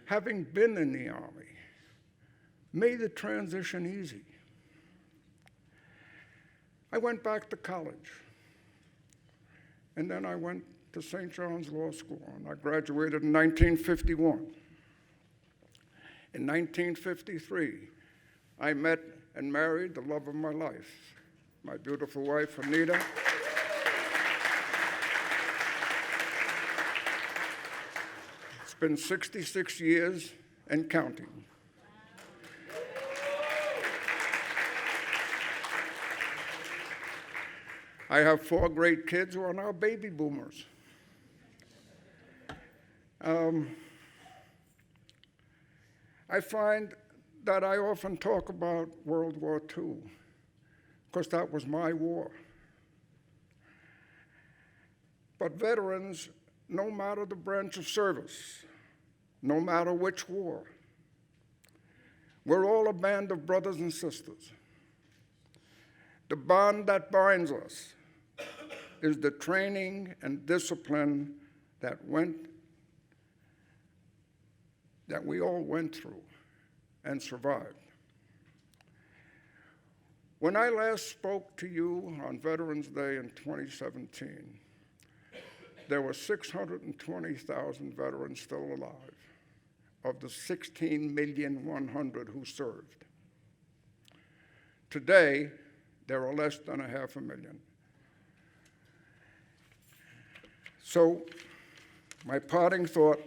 having been in the Army, made the transition easy. I went back to college, and then I went to St. John's Law School, and I graduated in 1951. In 1953, I met and married the love of my life, my beautiful wife, Anita. It's been 66 years and counting. I have 4 great kids who are now baby boomers. I find that I often talk about World War II, because that was my war. But veterans, no matter the branch of service, no matter which war, we're all a band of brothers and sisters. The bond that binds us is the training and discipline that we all went through and survived. When I last spoke to you on Veterans Day in 2017, there were 620,000 veterans still alive of the 16,100,000 who served. Today, there are less than 500,000. So, my parting thought,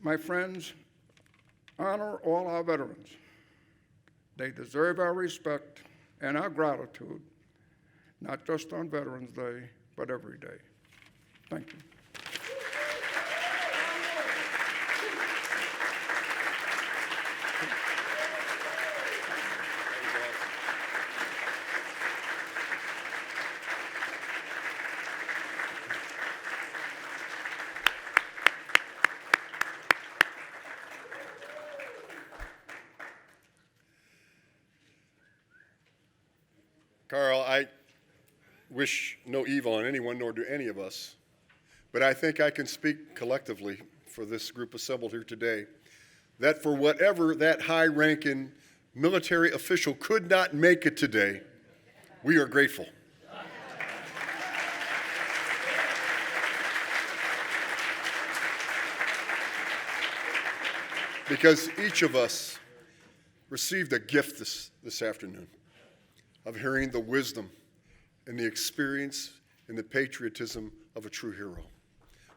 my friends, honor all our veterans. They deserve our respect and our gratitude, not just on Veterans Day, but every day. Thank you. Carl, I wish no evil on anyone, nor do any of us, but I think I can speak collectively for this group assembled here today, that for whatever that high-ranking military official could not make it today, we are grateful. Because each of us received a gift this afternoon of hearing the wisdom and the experience and the patriotism of a true hero,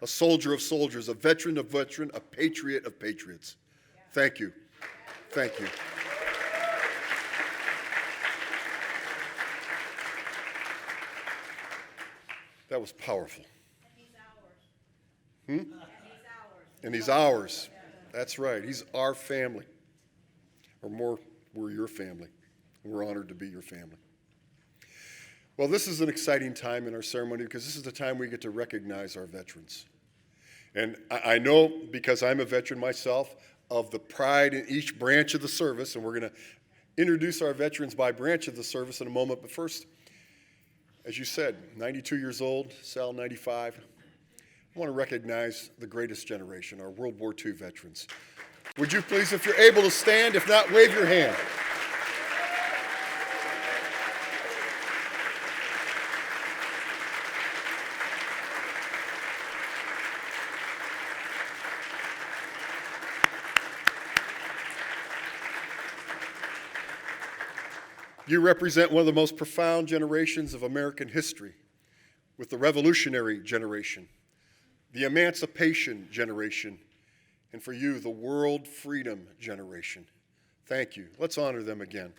a soldier of soldiers, a veteran of veterans, a patriot of patriots. Thank you. Thank you. That was powerful. And he's ours. That's right. He's our family. Or more, we're your family. We're honored to be your family. Well, this is an exciting time in our ceremony because this is the time we get to recognize our veterans. And I know, because I'm a veteran myself, of the pride in each branch of the service, and we're going to introduce our veterans by branch of the service in a moment. But first, as you said, 92 years old, Sal 95. I want to recognize the greatest generation, our World War II veterans. Would you please, if you're able to stand, if not, wave your hand. You represent one of the most profound generations of American history, with the Revolutionary generation, the Emancipation generation, and for you, the World Freedom generation. Thank you. Let's honor them again.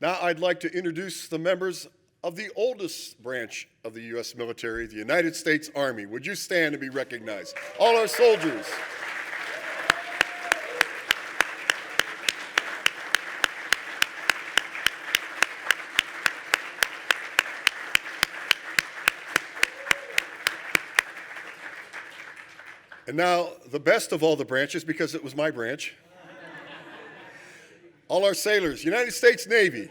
Now I'd like to introduce the members of the oldest branch of the U.S. military, the United States Army. Would you stand and be recognized? All our soldiers. And now, the best of all the branches, because it was my branch. All our sailors, United States Navy.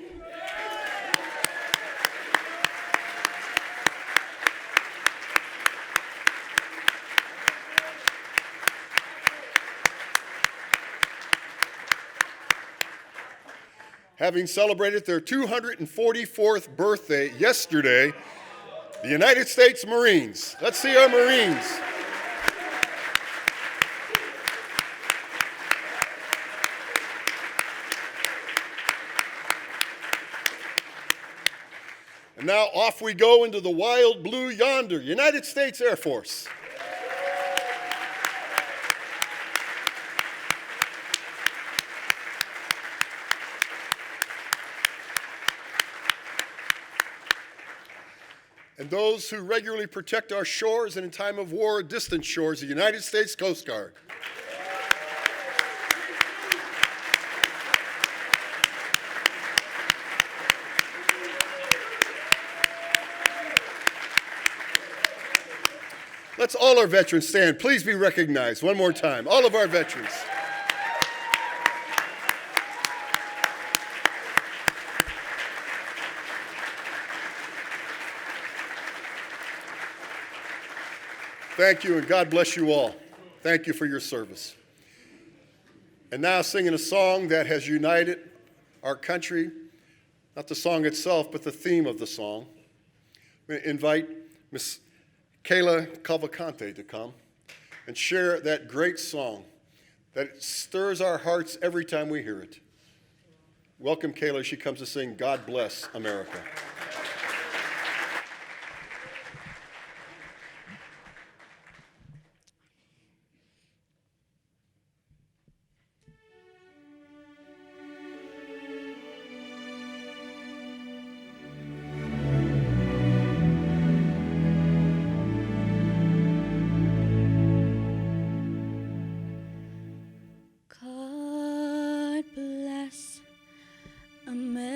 Having celebrated their 244th birthday yesterday, the United States Marines. Let's see our Marines. And now off we go into the wild blue yonder, United States Air Force. And those who regularly protect our shores and in time of war, distant shores, the United States Coast Guard. Let's all our veterans stand. Please be recognized one more time. All of our veterans. Thank you, and God bless you all. Thank you for your service. And now singing a song that has united our country, not the song itself, but the theme of the song. I'm going to invite Miss Kayla Cavalcante to come and share that great song that stirs our hearts every time we hear it. Welcome, Kayla. She comes to sing God Bless America. God bless America.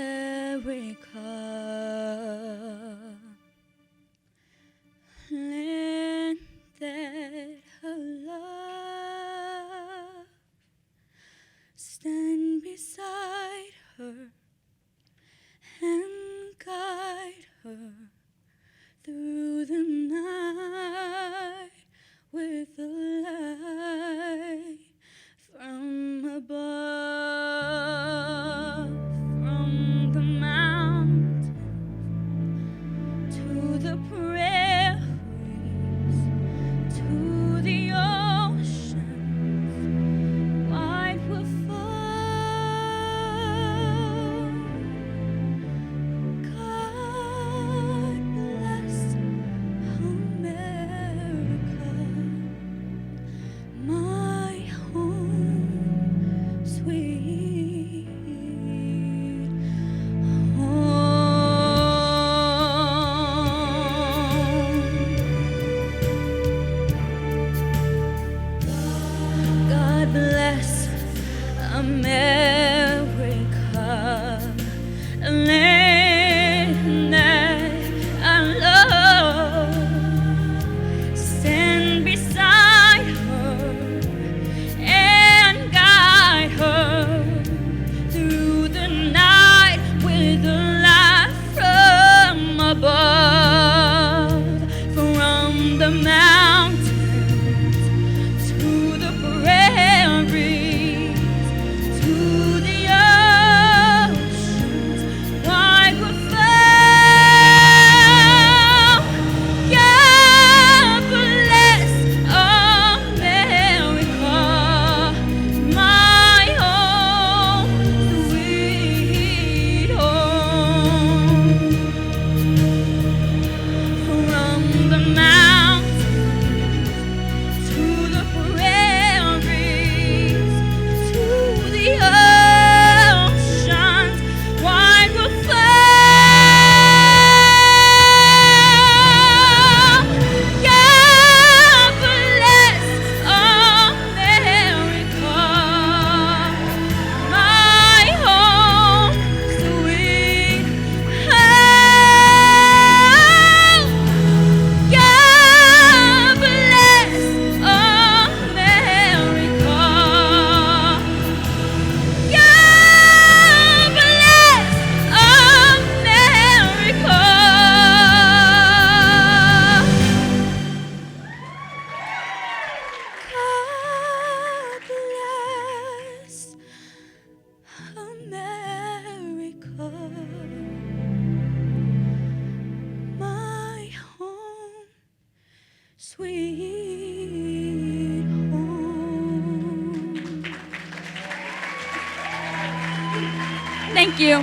Thank you.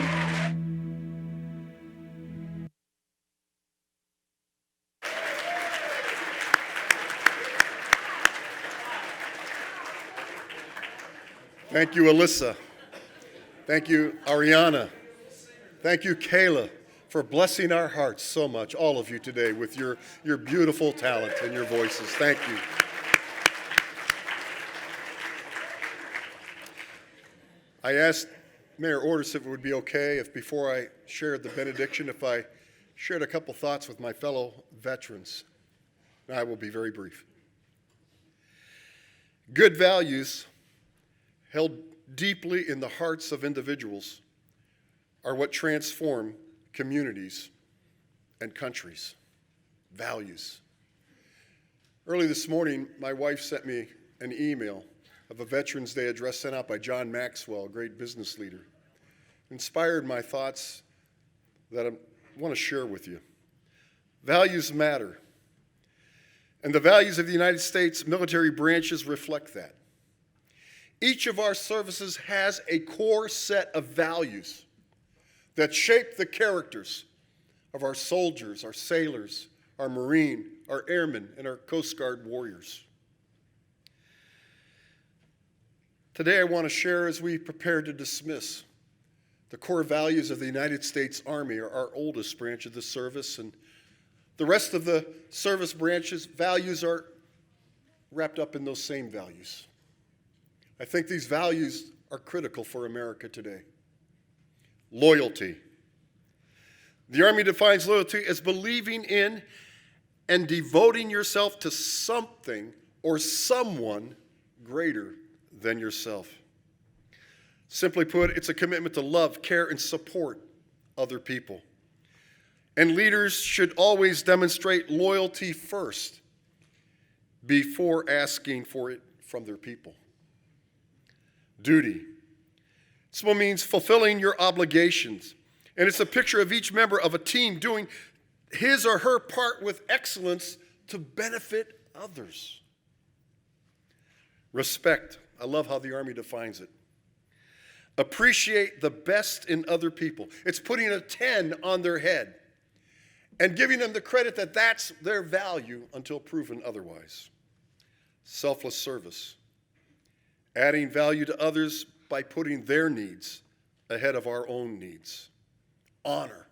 Thank you, Alyssa. Thank you, Ariana. Thank you, Kayla, for blessing our hearts so much, all of you today, with your beautiful talent and your voices. Thank you. I asked Mayor Ordus if it would be okay if before I shared the benediction, if I shared a couple thoughts with my fellow veterans. I will be very brief. Good values held deeply in the hearts of individuals are what transform communities and countries. Values. Early this morning, my wife sent me an email of a Veterans Day address sent out by John Maxwell, a great business leader. It inspired my thoughts that I want to share with you. Values matter. And the values of the United States military branches reflect that. Each of our services has a core set of values that shape the characters of our soldiers, our sailors, our Marine, our airmen, and our Coast Guard warriors. Today I want to share, as we prepare to dismiss, the core values of the United States Army, our oldest branch of the service, and the rest of the service branches' values are wrapped up in those same values. I think these values are critical for America today. Loyalty. The Army defines loyalty as believing in and devoting yourself to something or someone greater than yourself. Simply put, it's a commitment to love, care, and support other people. And leaders should always demonstrate loyalty first before asking for it from their people. Duty. This one means fulfilling your obligations. And it's a picture of each member of a team doing his or her part with excellence to benefit others. Respect. I love how the Army defines it. Appreciate the best in other people. It's putting a 10 on their head and giving them the credit that that's their value until proven otherwise. Selfless service. Adding value to others by putting their needs ahead of our own needs. Honor.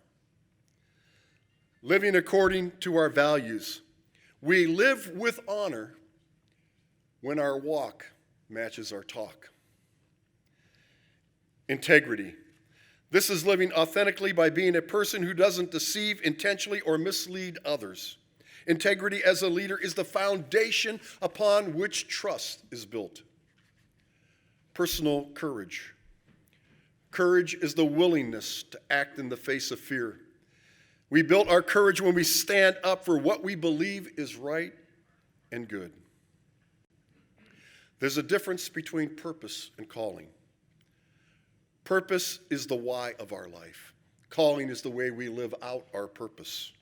Living according to our values. We live with honor when our walk matches our talk. Integrity. This is living authentically by being a person who doesn't deceive intentionally or mislead others. Integrity as a leader is the foundation upon which trust is built. Personal courage. Courage is the willingness to act in the face of fear. We build our courage when we stand up for what we believe is right and good. There's a difference between purpose and calling. Purpose is the why of our life. Calling is the way we live out our purpose.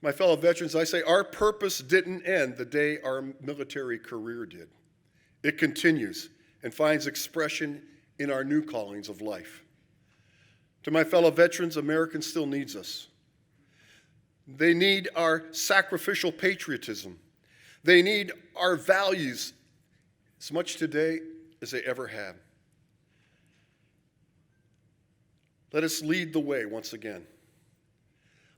My fellow veterans, I say our purpose didn't end the day our military career did. It continues and finds expression in our new callings of life. To my fellow veterans, America still needs us. They need our sacrificial patriotism. They need our values as much today as they ever have. Let us lead the way once again.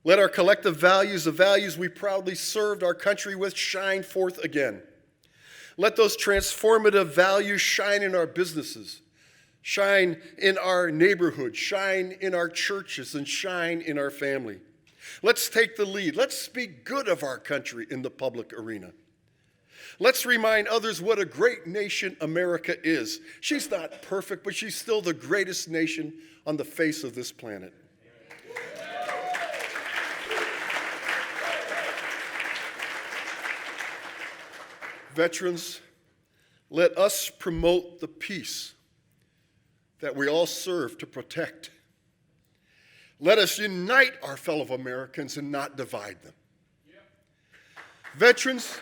Let our collective values, the values we proudly served our country with, shine forth again. Let those transformative values shine in our businesses, shine in our neighborhood, shine in our churches, and shine in our family. Let's take the lead. Let's speak good of our country in the public arena. Let's remind others what a great nation America is. She's not perfect, but she's still the greatest nation on the face of this planet. Veterans, let us promote the peace that we all serve to protect. Let us unite our fellow Americans and not divide them. Veterans,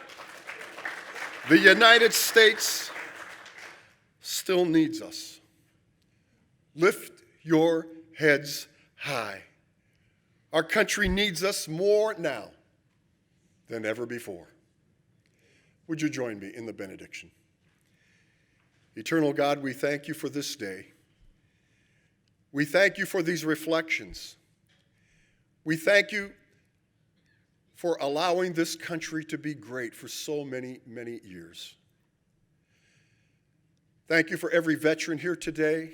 the United States still needs us. lift your heads high. Our country needs us more now than ever before. Would you join me in the benediction? Eternal God, we thank you for this day. We thank you for these reflections. We thank you for allowing this country to be great for so many, many years. Thank you for every veteran here today.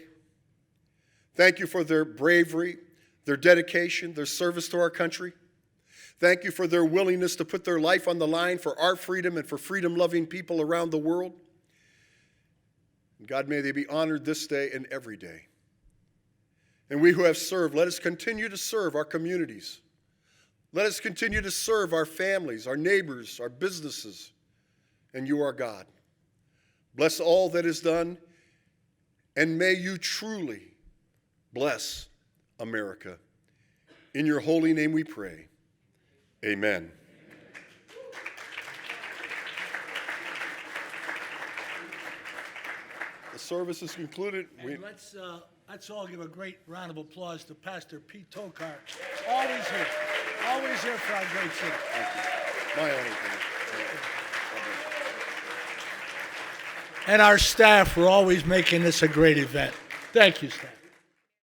Thank you for their bravery, their dedication, their service to our country. Thank you for their willingness to put their life on the line for our freedom and for freedom-loving people around the world. And God, may they be honored this day and every day. And we who have served, let us continue to serve our communities. Let us continue to serve our families, our neighbors, our businesses, and you are God. Bless all that is done, and may you truly bless America. In your holy name we pray. Amen. The service is concluded. And let's all give a great round of applause to Pastor Pete Tokar. Always here for our great city. Thank you. My honor. And our staff for always making this a great event. Thank you, staff.